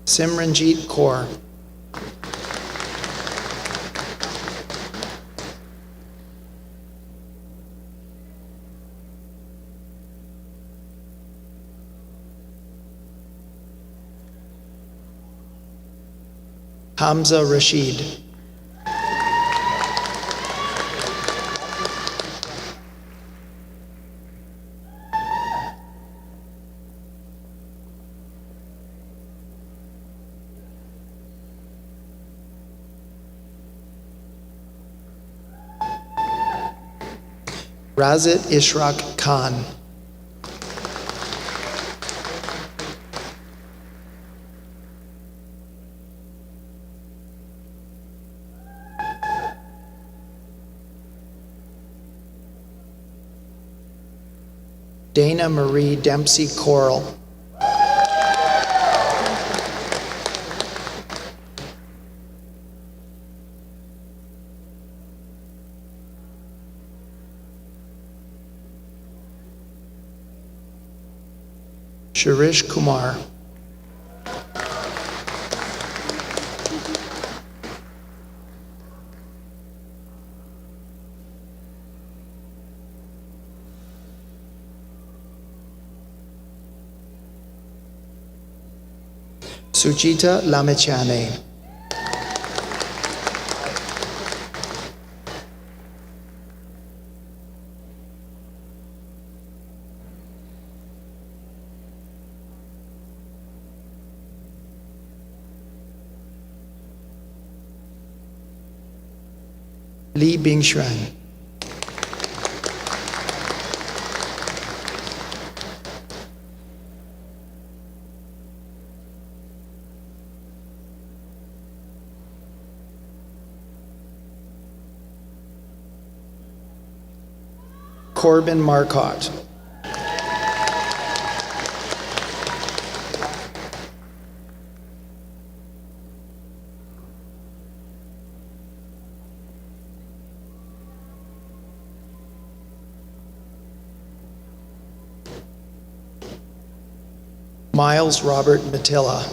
Simranjeet Kaur. Hamza Rashid. Razit Ishraq Khan. Dana Marie Dempsey Coral. Shirish Kumar. Sujita Lamechane. Li Bingxuan. Corbin Marcotte. Miles Robert Matilla.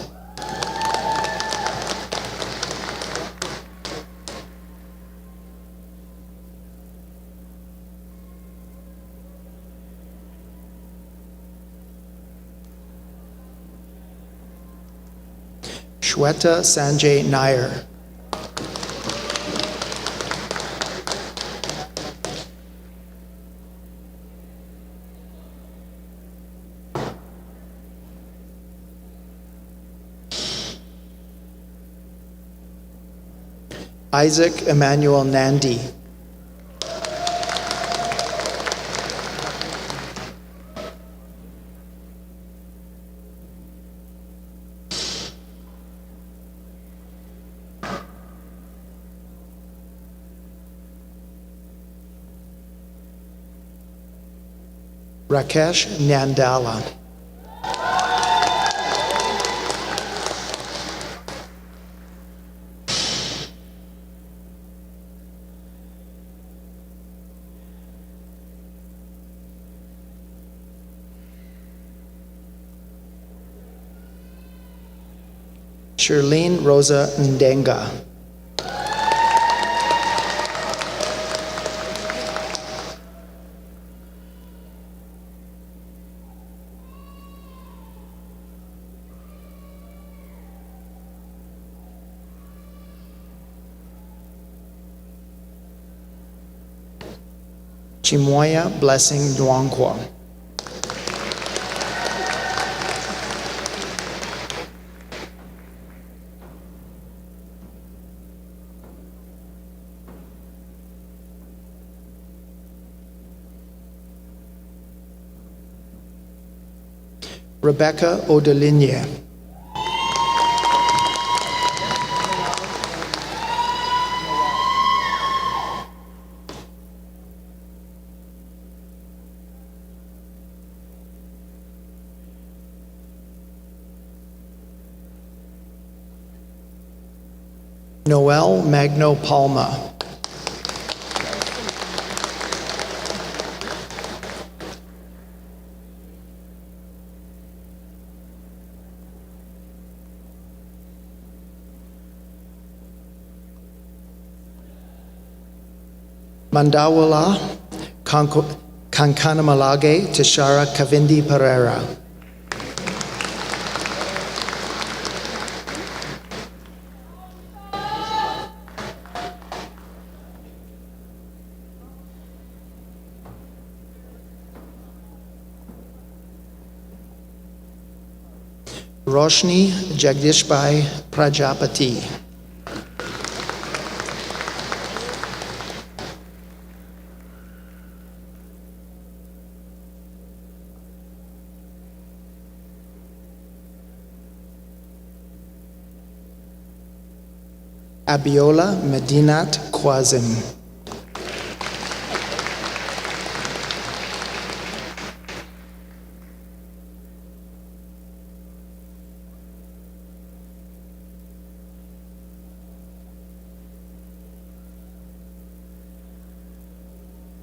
Shweta Sanjay Nair. Isaac Emmanuel Nandi. Rakesh Nyandala. Shirlene Rosa Ndenga. Chimoya Blessing Nwankwo. Rebecca Odelinye. Noel Magno Palma. Mandawala Kankanamalage Tishara Kavindi Pereira. Roshni Jagdishbhai Prajapati. Abiola Medinat Kwazim.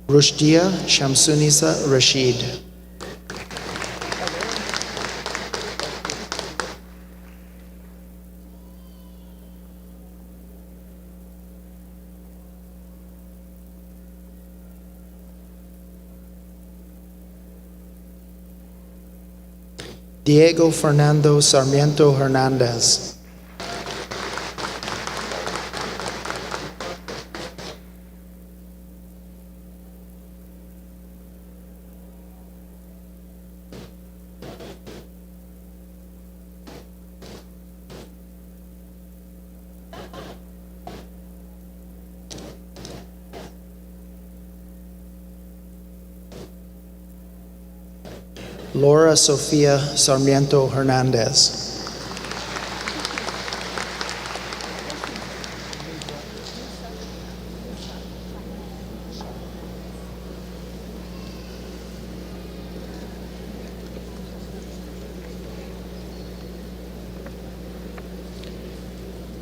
Rushdia Shamsunisa Rashid. Diego Fernando Sarmiento Hernandez. Laura Sofia Sarmiento Hernandez.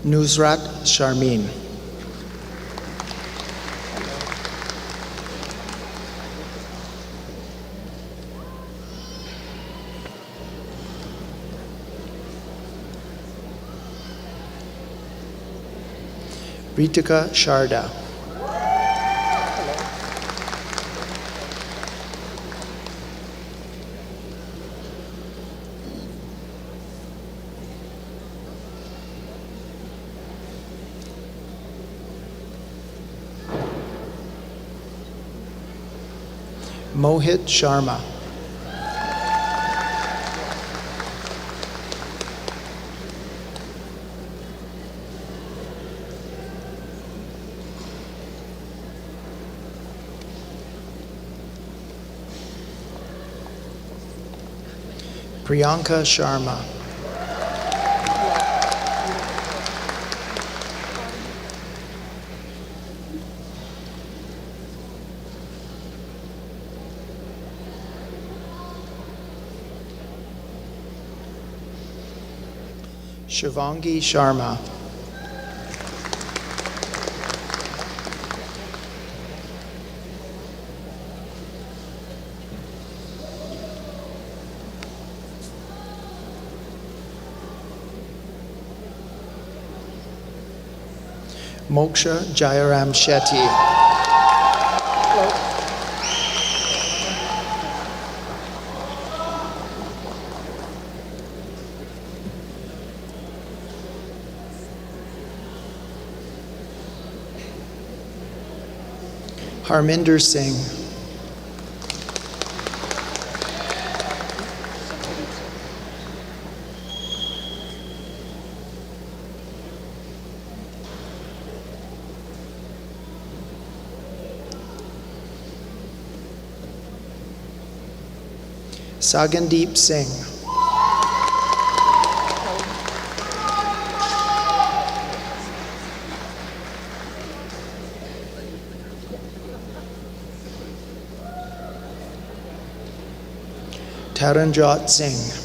Nusrat Sharmin. Ritika Sharda. Mohit Sharma. Priyanka Sharma. Shivangi Sharma. Moksha Jayaram Shetty. Harminder Singh. Sagandeep Singh. Taranjot Singh.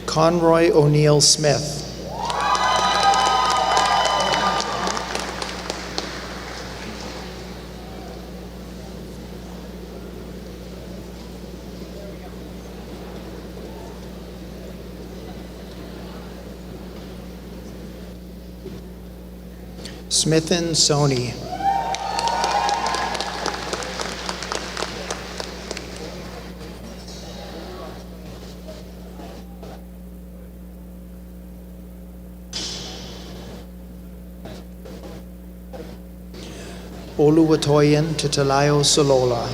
Conroy O'Neill Smith. Smithin Soni. Oluwatoyin Titalayo Solola.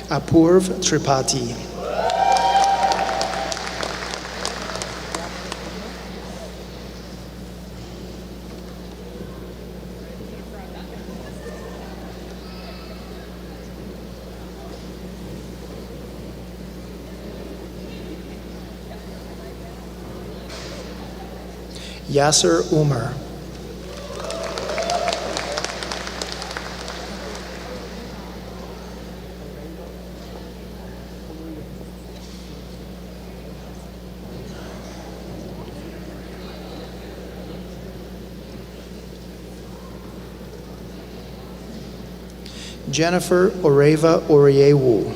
Apurv Tripathi. Yasser Umar. Jennifer Oreva Oriewu.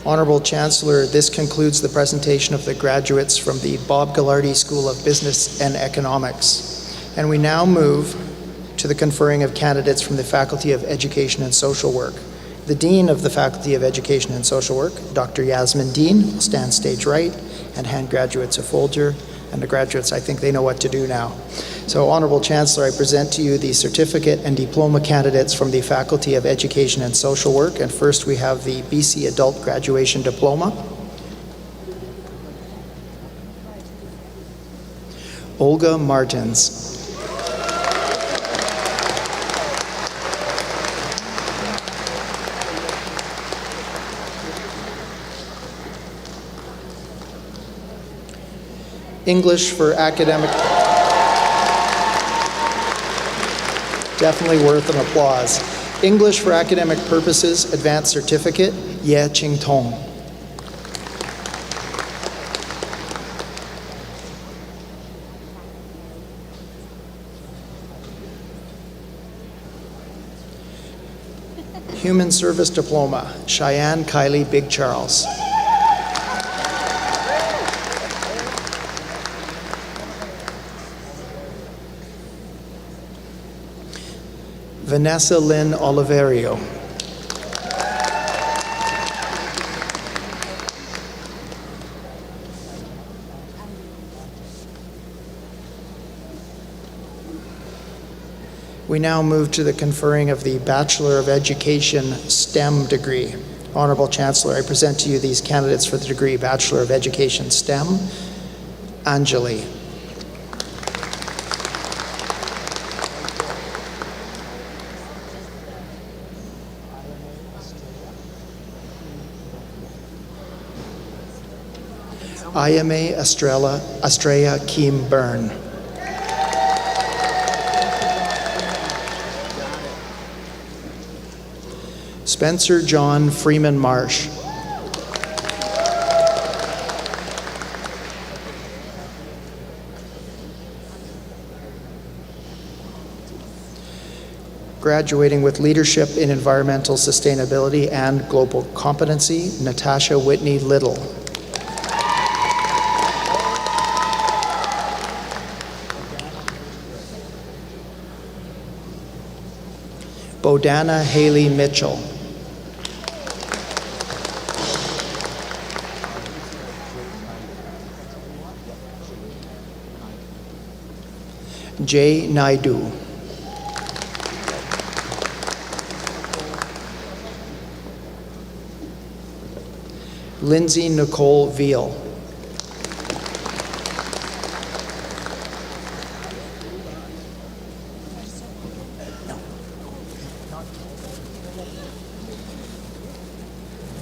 Honorable Chancellor, this concludes the presentation of the graduates from the Bob Ghilardi School of Business and Economics. And we now move to the conferring of candidates from the Faculty of Education and Social Work. The Dean of the Faculty of Education and Social Work, Dr. Yasmin Dean, will stand stage right and hand graduates a folder. And the graduates, I think they know what to do now. So, Honorable Chancellor, I present to you the certificate and diploma candidates from the Faculty of Education and Social Work. And first we have the BC Adult Graduation Diploma. Olga Martins. English for academic, definitely worth an applause. English for academic purposes, advanced certificate, Ye Ching Tong. Human Service Diploma, Cheyenne Kylie Big Charles. Vanessa Lynn Oliverio. We now move to the conferring of the Bachelor of Education STEM degree. Honorable Chancellor, I present to you these candidates for the degree Bachelor of Education STEM. Anjali. Ayame Estrella Kim Byrne. Spencer John Freeman Marsh. Graduating with Leadership in Environmental Sustainability and Global Competency, Natasha Whitney Little. Bodana Haley Mitchell. Jay Naidu. Lindsay Nicole Veal.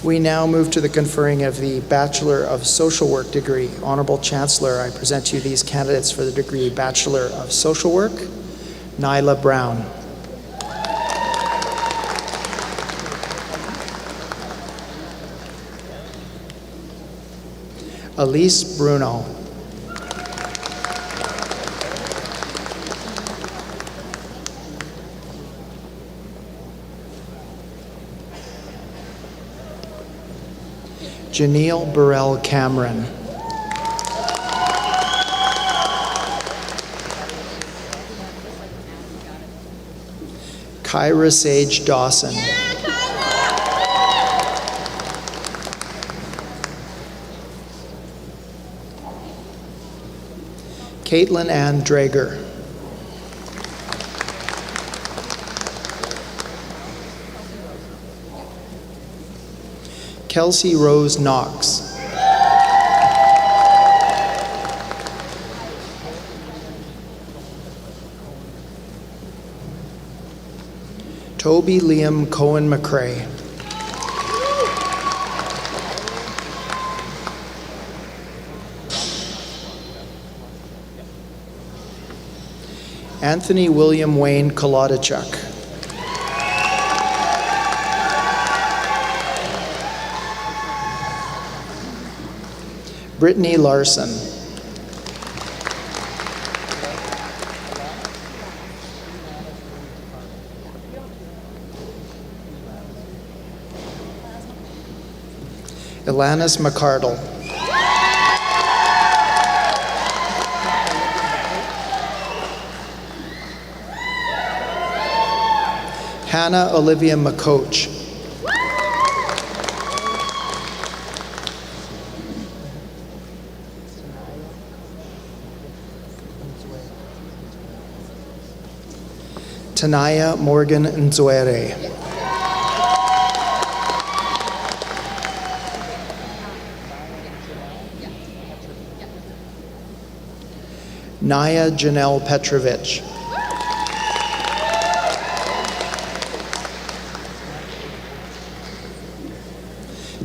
We now move to the conferring of the Bachelor of Social Work degree. Honorable Chancellor, I present to you these candidates for the degree Bachelor of Social Work. Nyla Brown. Elise Bruno. Janelle Burrell Cameron. Kyra Sage Dawson. Caitlin Ann Drager. Kelsey Rose Knox. Toby Liam Cohen McCrae. Anthony William Wayne Kolodachuk. Brittany Larson. Ilanis McCardle. Hannah Olivia McCoach. Tanaya Morgan Nzoere. Naya Janelle Petrovich.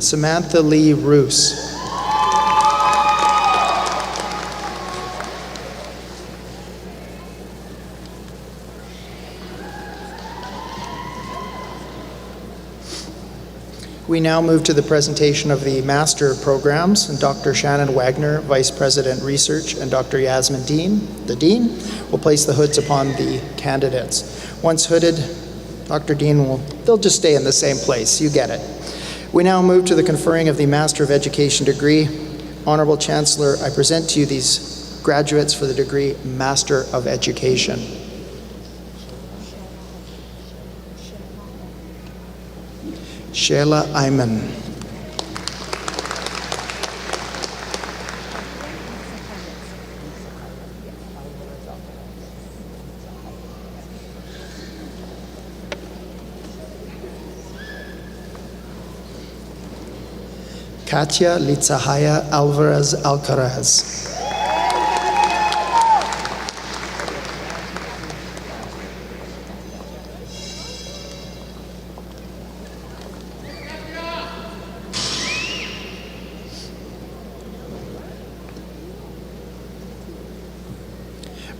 Samantha Lee Roos. We now move to the presentation of the master programs, and Dr. Shannon Wagner, Vice President Research, and Dr. Yasmin Dean, the Dean, will place the hoods upon the candidates. Once hooded, Dr. Dean they'll just stay in the same place, you get it. We now move to the conferring of the Master of Education degree. Honorable Chancellor, I present to you these graduates for the degree Master of Education. Sheila Ayman. Katia Litzahaya Alvarez Alcaraz.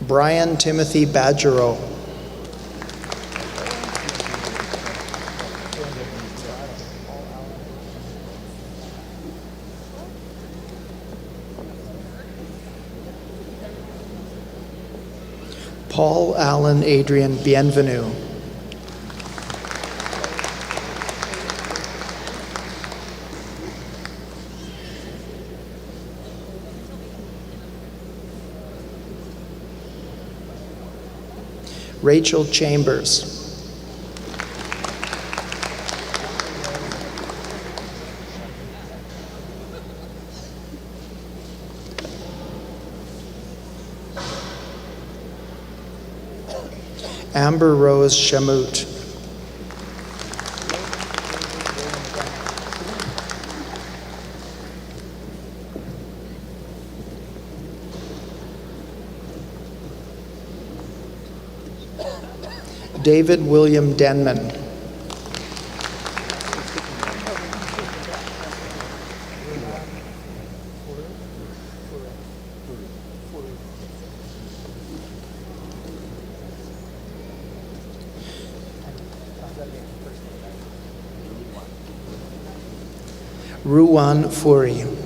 Brian Timothy Badgerow. Paul Allen Adrian Bienvenu. Rachel Chambers. Amber Rose Shamut. David William Denman. Ruwan Furi.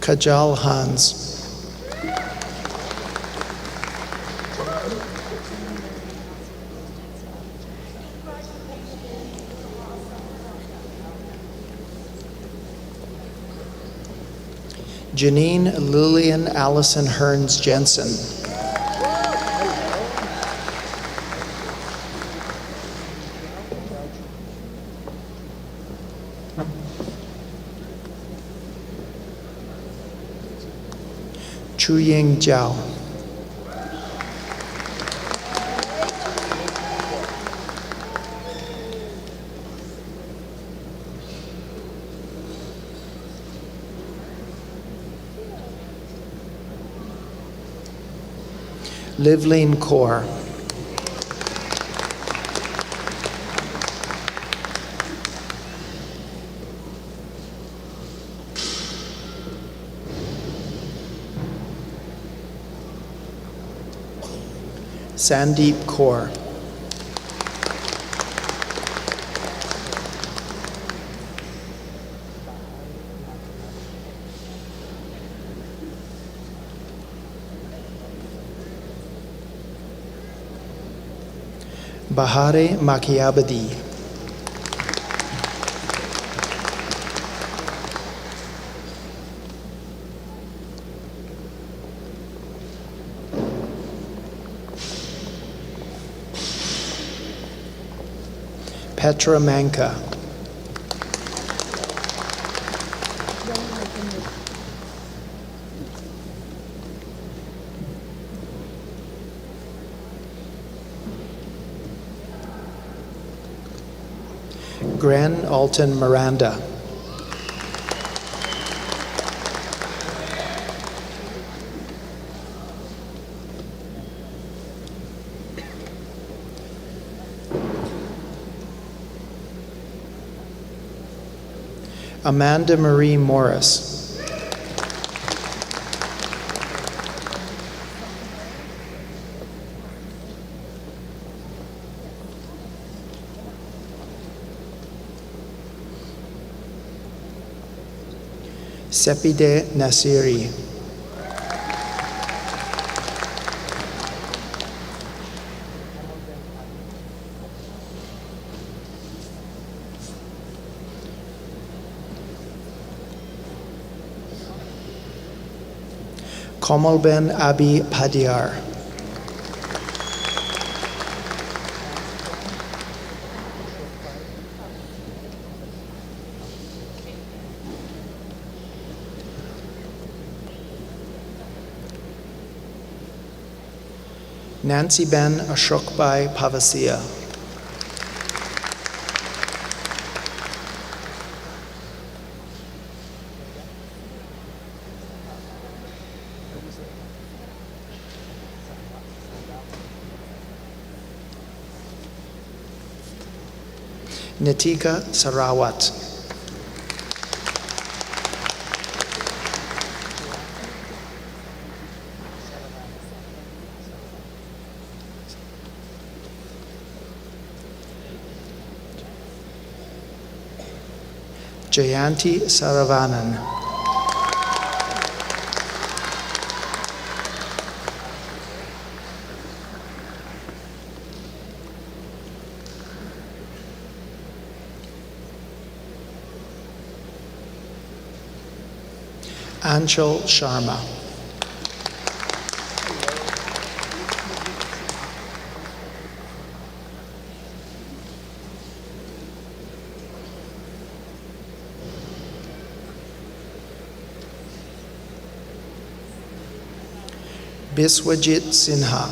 Kajal Hans. Janine Lillian Allison Hearns Jensen. Chuying Jiao. Livleen Kaur. Sandeep Kaur. Bahare Makiabadi. Petra Manka. Gren Alton Miranda. Amanda Marie Morris. Sepide Nasiri. Komalben Abi Padiar. Nancy Ben Ashokbai Pavasia. Nitika Sarawat. Jayanti Saravanan. Anshul Sharma. Biswajit Sinha.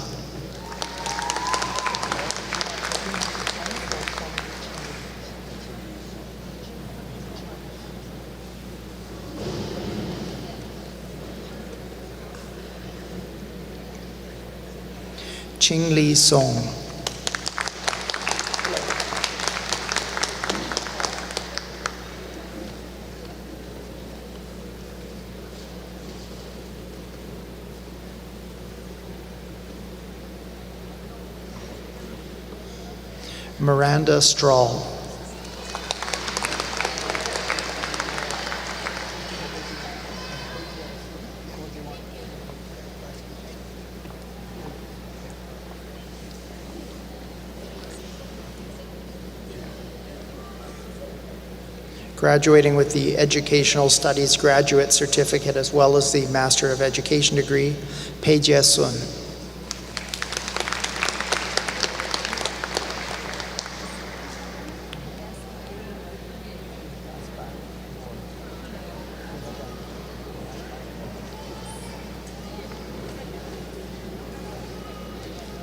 Ching Lee Song. Miranda Strahl. Graduating with the Educational Studies Graduate Certificate as well as the Master of Education degree, Pei Jie Sun.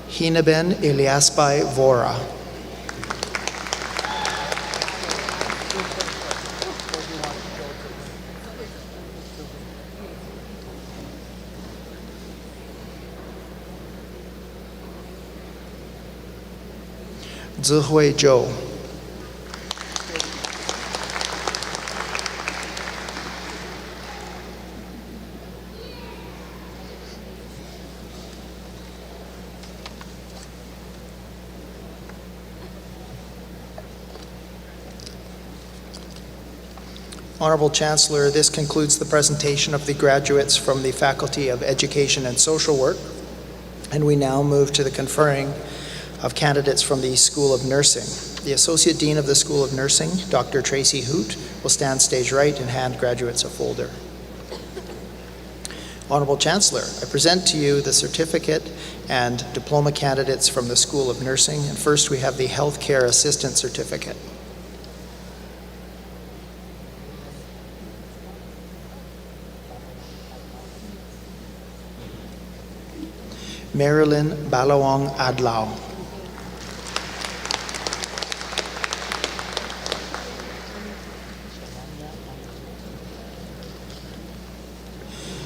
Hinaben Eliasbai Vora. Zihui Zhou. Honorable Chancellor, this concludes the presentation of the graduates from the Faculty of Education and Social Work, and we now move to the conferring of candidates from the School of Nursing. The Associate Dean of the School of Nursing, Dr. Tracy Hoot, will stand stage right and hand graduates a folder. Honorable Chancellor, I present to you the certificate and diploma candidates from the School of Nursing. And first we have the Healthcare Assistant Certificate. Marilyn Balawong Adlaw.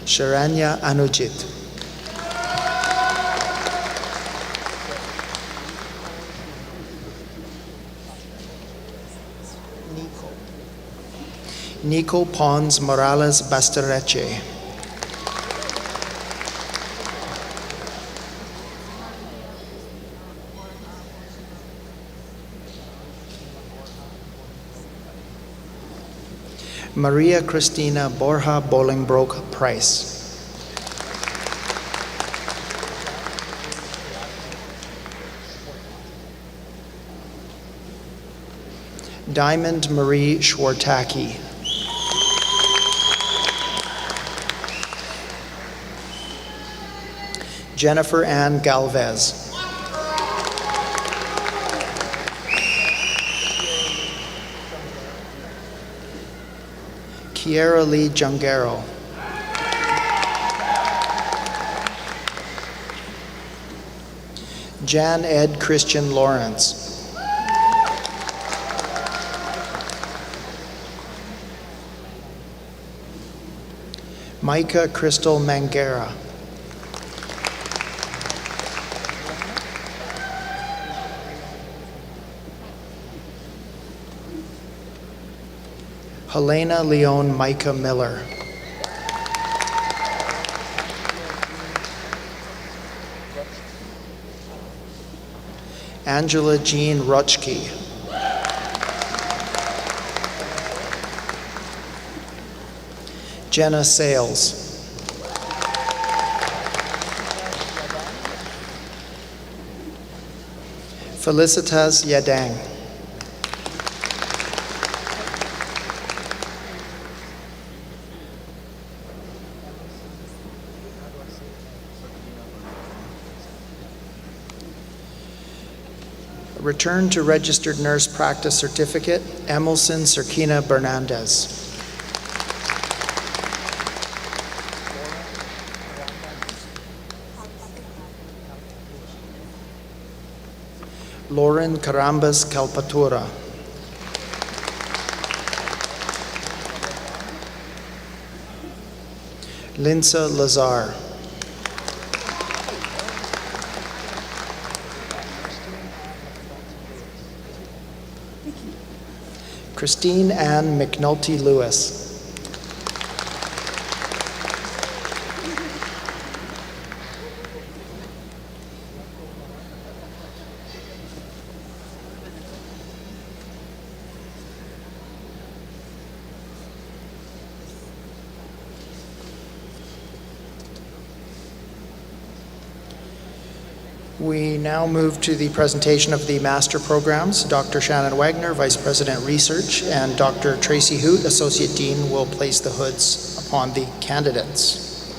Sharanya Anujit. Nico Pons Morales Bastereche. Maria Cristina Borja Bolingbroke Price. Diamond Marie Schwartacki. Jennifer Ann Galvez. Kiera Lee Jungaro. Jan Ed Christian Lawrence. Micah Crystal Mangera. Helena Leon Micah Miller. Angela Jean Rutschke. Jenna Sales. Felicitas Yadang. Return to Registered Nurse Practice Certificate, Emelson Cirquina Bernandez. Lauren Carambas Calpatura. Linsa Lazar. Christine Ann McNulty Lewis. We now move to the presentation of the master programs. Dr. Shannon Wagner, Vice President Research, and Dr. Tracy Hoot, Associate Dean, will place the hoods upon the candidates.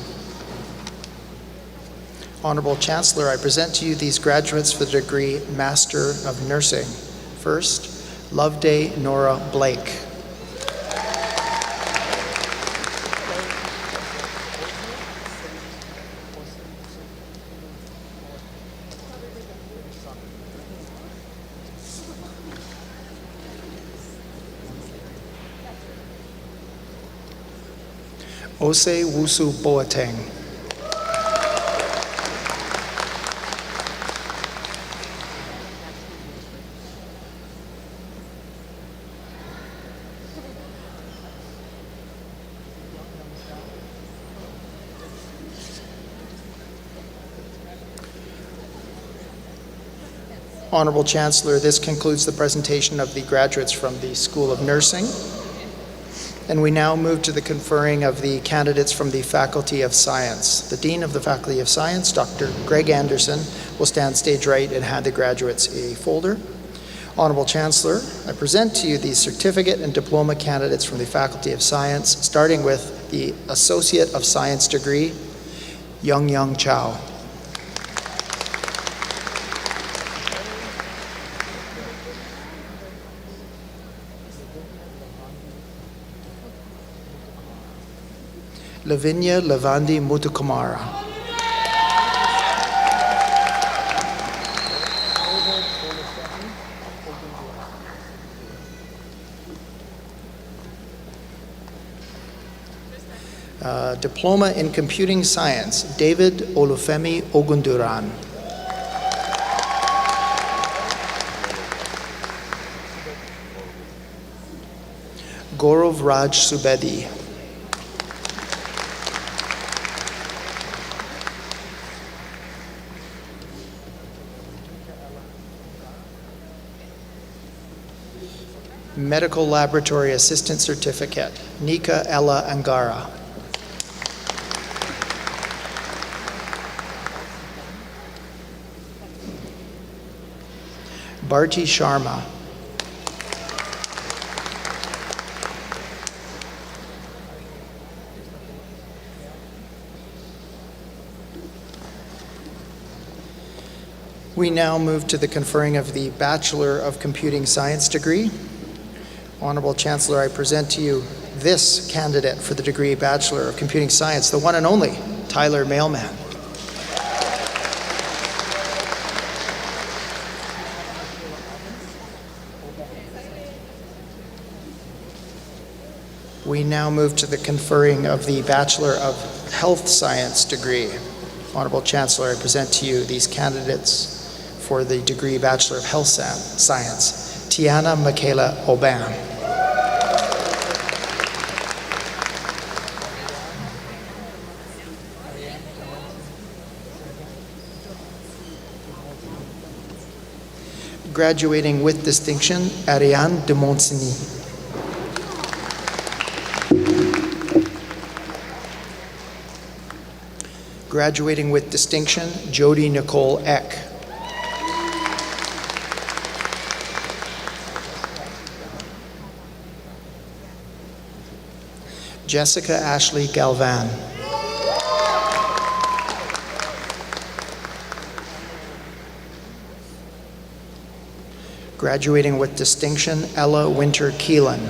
Honorable Chancellor, I present to you these graduates for the degree Master of Nursing. First, Loveday Nora Blake. Ose Wusu Boateng. Honorable Chancellor, this concludes the presentation of the graduates from the School of Nursing. And we now move to the conferring of the candidates from the Faculty of Science. The Dean of the Faculty of Science, Dr. Greg Anderson, will stand stage right and hand the graduates a folder. Honorable Chancellor, I present to you the certificate and diploma candidates from the Faculty of Science, starting with the Associate of Science degree, Young Chow. Lavinia Lavandi Muthukumara. Diploma in Computing Science, David Olufemi Ogunduran. Gaurav Raj Subedi. Medical Laboratory Assistant Certificate, Nika Ella Angara. Bharti Sharma. We now move to the conferring of the Bachelor of Computing Science degree. Honorable Chancellor, I present to you this candidate for the degree Bachelor of Computing Science, the one and only Tyler Mailman. We now move to the conferring of the Bachelor of Health Science degree. Honorable Chancellor, I present to you these candidates for the degree Bachelor of Health Science. Tiana Michaela Obam. Graduating with distinction, Ariane de Monsigny. Graduating with distinction, Jody Nicole Eck. Jessica Ashley Galvan. Graduating with distinction, Ella Winter Keelan.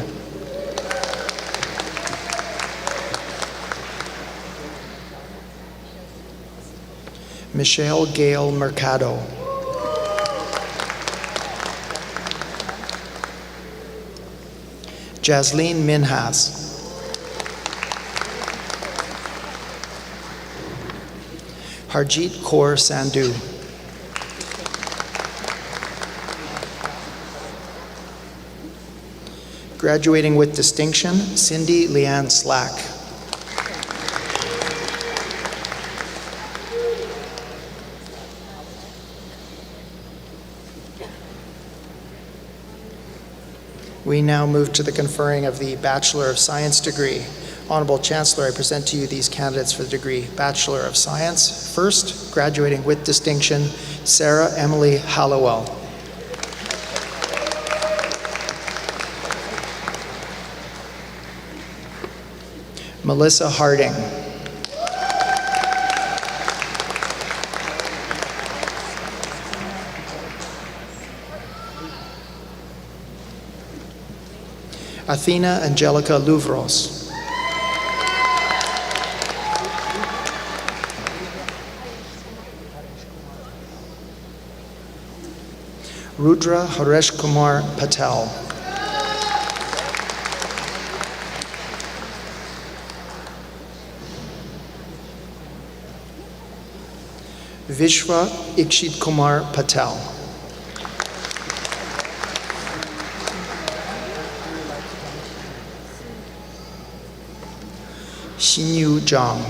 Michelle Gail Mercado. Jasleen Minhas. Harjeet Kaur Sandhu. Graduating with distinction, Cindy Leanne Slack. We now move to the conferring of the Bachelor of Science degree. Honorable Chancellor, I present to you these candidates for the degree Bachelor of Science. First, graduating with distinction, Sarah Emily Hallowell. Melissa Harding. Athena Angelica Louvros. Rudra Haresh Kumar Patel. Vishwa Ikshit Kumar Patel. Xinyu Zhang.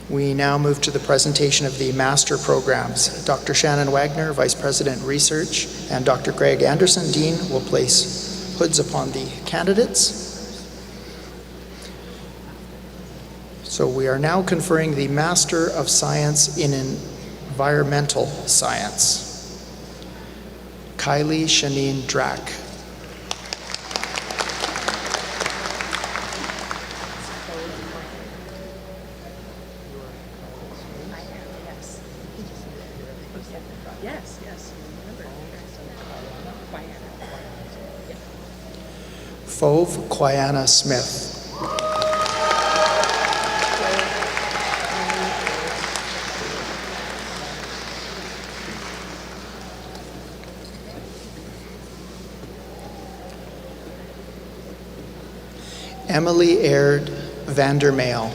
We now move to the presentation of the master programs. Dr. Shannon Wagner, Vice President Research, and Dr. Greg Anderson, Dean, will place hoods upon the candidates. So we are now conferring the Master of Science in Environmental Science, Kylie Shanine Drack. Fove Quiana Smith. Emily Aird Vandermeil.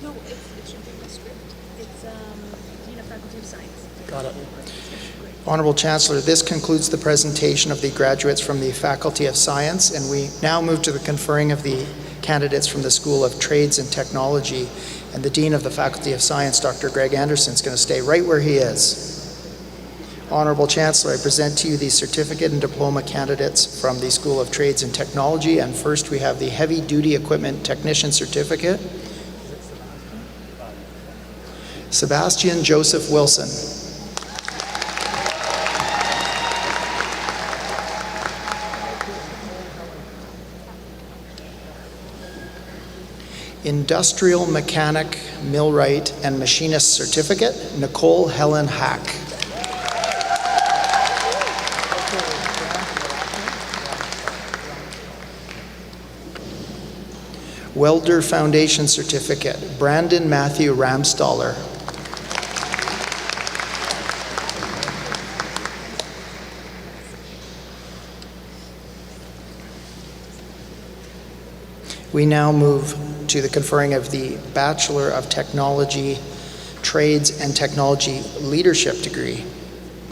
No, it should be in the script. It's Dean of Faculty of Science. Got it. Honorable Chancellor, this concludes the presentation of the graduates from the Faculty of Science, and we now move to the conferring of the candidates from the School of Trades and Technology. And the Dean of the Faculty of Science, Dr. Greg Anderson, is going to stay right where he is. Honorable Chancellor, I present to you the certificate and diploma candidates from the School of Trades and Technology. And first we have the Heavy Duty Equipment Technician Certificate. Sebastian Joseph Wilson. Industrial Mechanic, Millwright, and Machinist Certificate, Nicole Helen Hack. Welder Foundation Certificate, Brandon Matthew Ramstaller. We now move to the conferring of the Bachelor of Technology, Trades and Technology Leadership degree,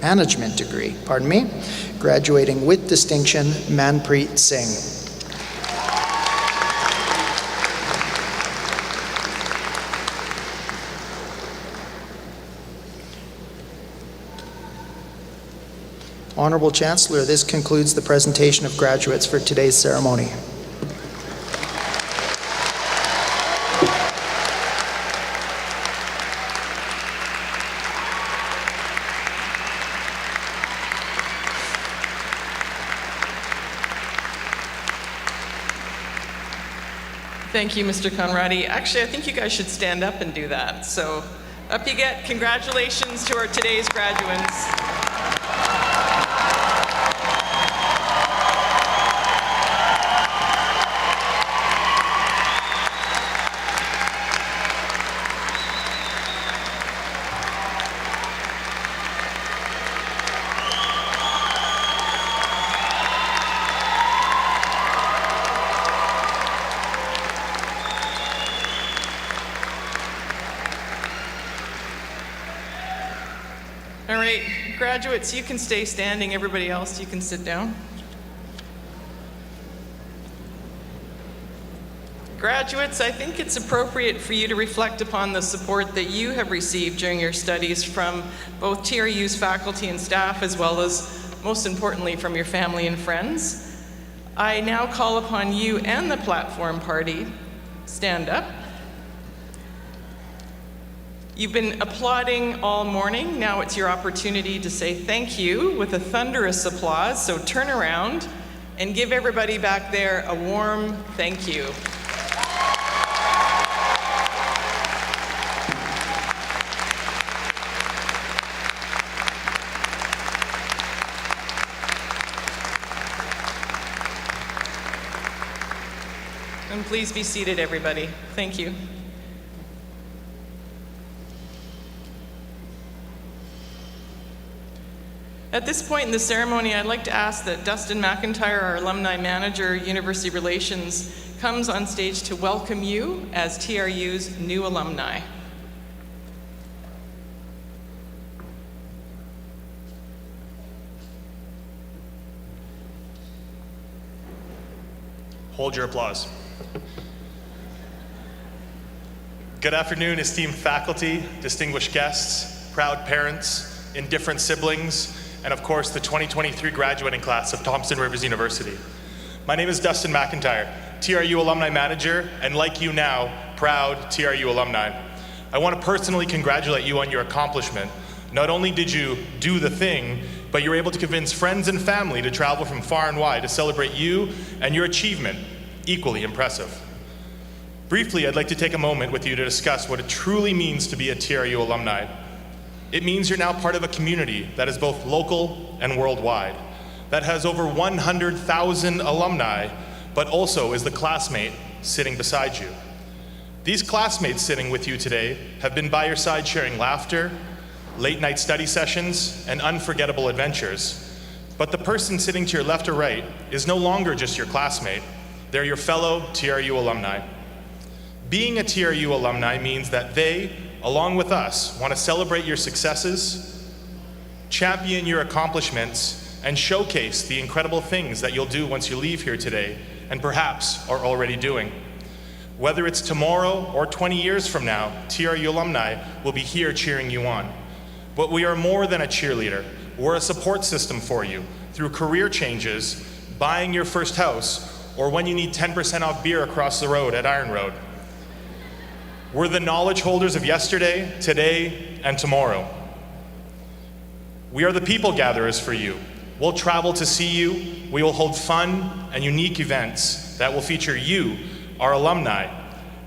Management degree, graduating with distinction, Manpreet Singh. Honorable Chancellor, this concludes the presentation of graduates for today's ceremony. Thank you, Mr. Conradi. Actually, I think you guys should stand up and do that. So up you get. Congratulations to our today's graduates. All right, graduates, you can stay standing. Everybody else, you can sit down. Graduates, I think it's appropriate for you to reflect upon the support that you have received during your studies from both TRU's faculty and staff, as well as, most importantly, from your family and friends. I now call upon you and the platform party, stand up. You've been applauding all morning. Now it's your opportunity to say thank you with a thunderous applause. So turn around and give everybody back there a warm thank you. And please be seated, everybody. Thank you. At this point in the ceremony, I'd like to ask that Dustin McIntyre, our Alumni Manager, University Relations, comes on stage to welcome you as TRU's new alumni. Hold your applause. Good afternoon, esteemed faculty, distinguished guests, proud parents, indifferent siblings, and of course the 2023 graduating class of Thompson Rivers University. My name is Dustin McIntyre, TRU Alumni Manager, and like you now, proud TRU alumni. I want to personally congratulate you on your accomplishment. Not only did you do the thing, but you were able to convince friends and family to travel from far and wide to celebrate you and your achievement. Equally impressive. Briefly, I'd like to take a moment with you to discuss what it truly means to be a TRU alumni. It means you're now part of a community that is both local and worldwide, that has over 100,000 alumni, but also is the classmate sitting beside you. These classmates sitting with you today have been by your side sharing laughter, late night study sessions, and unforgettable adventures. But the person sitting to your left or right is no longer just your classmate, they're your fellow TRU alumni. Being a TRU alumni means that they, along with us, want to celebrate your successes, champion your accomplishments, and showcase the incredible things that you'll do once you leave here today, and perhaps are already doing. Whether it's tomorrow or 20 years from now, TRU alumni will be here cheering you on. But we are more than a cheerleader. We're a support system for you through career changes, buying your first house, or when you need 10% off beer across the road at Iron Road. We're the knowledge holders of yesterday, today, and tomorrow. We are the people gatherers for you. We'll travel to see you. We will hold fun and unique events that will feature you, our alumni,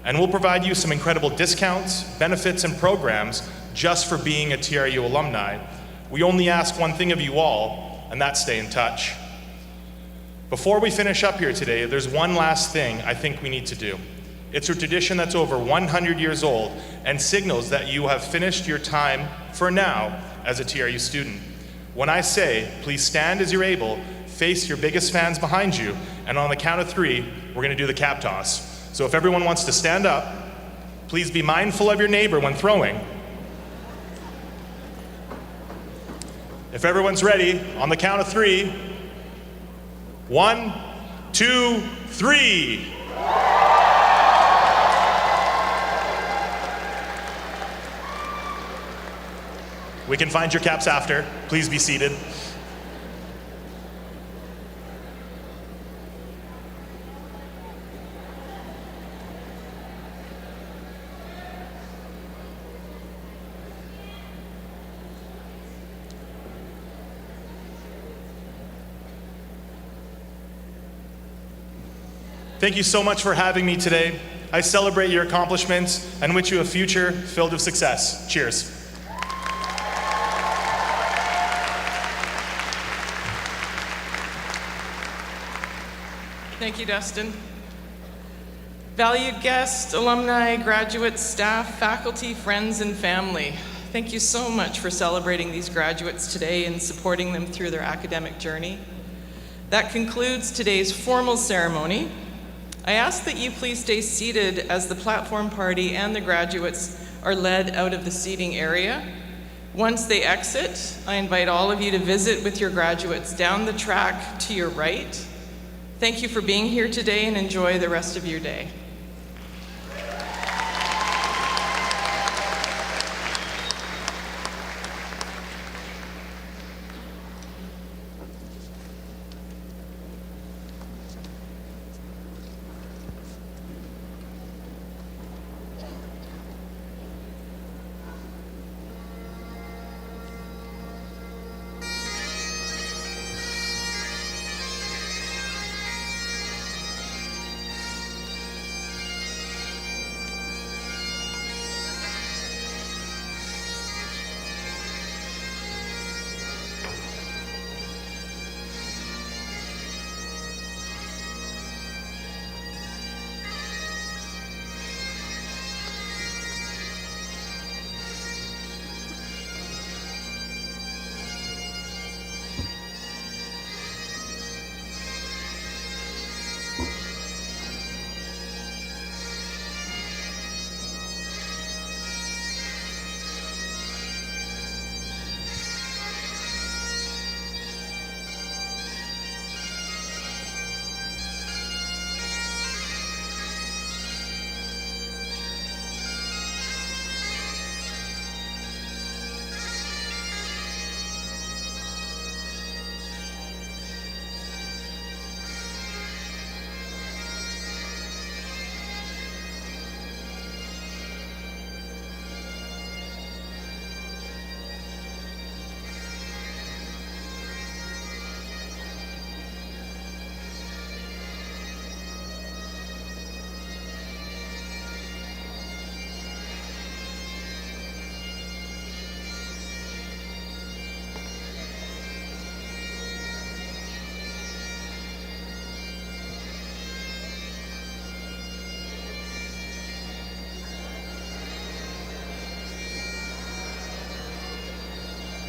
and we'll provide you some incredible discounts, benefits, and programs just for being a TRU alumni. We only ask one thing of you all, and that's stay in touch. Before we finish up here today, there's one last thing I think we need to do. It's a tradition that's over 100 years old and signals that you have finished your time, for now, as a TRU student. When I say, please stand as you're able, face your biggest fans behind you, and on the count of 3, we're gonna do the cap toss. So if everyone wants to stand up, please be mindful of your neighbor when throwing. If everyone's ready, on the count of 3, 1, 2, 3. We can find your caps after. Please be seated. Thank you so much for having me today. I celebrate your accomplishments and wish you a future filled with success. Cheers. Thank you, Dustin. Valued guests, alumni, graduates, staff, faculty, friends, and family, thank you so much for celebrating these graduates today and supporting them through their academic journey. That concludes today's formal ceremony. I ask that you please stay seated as the platform party and the graduates are led out of the seating area. Once they exit, I invite all of you to visit with your graduates down the track to your right. Thank you for being here today and enjoy the rest of your day.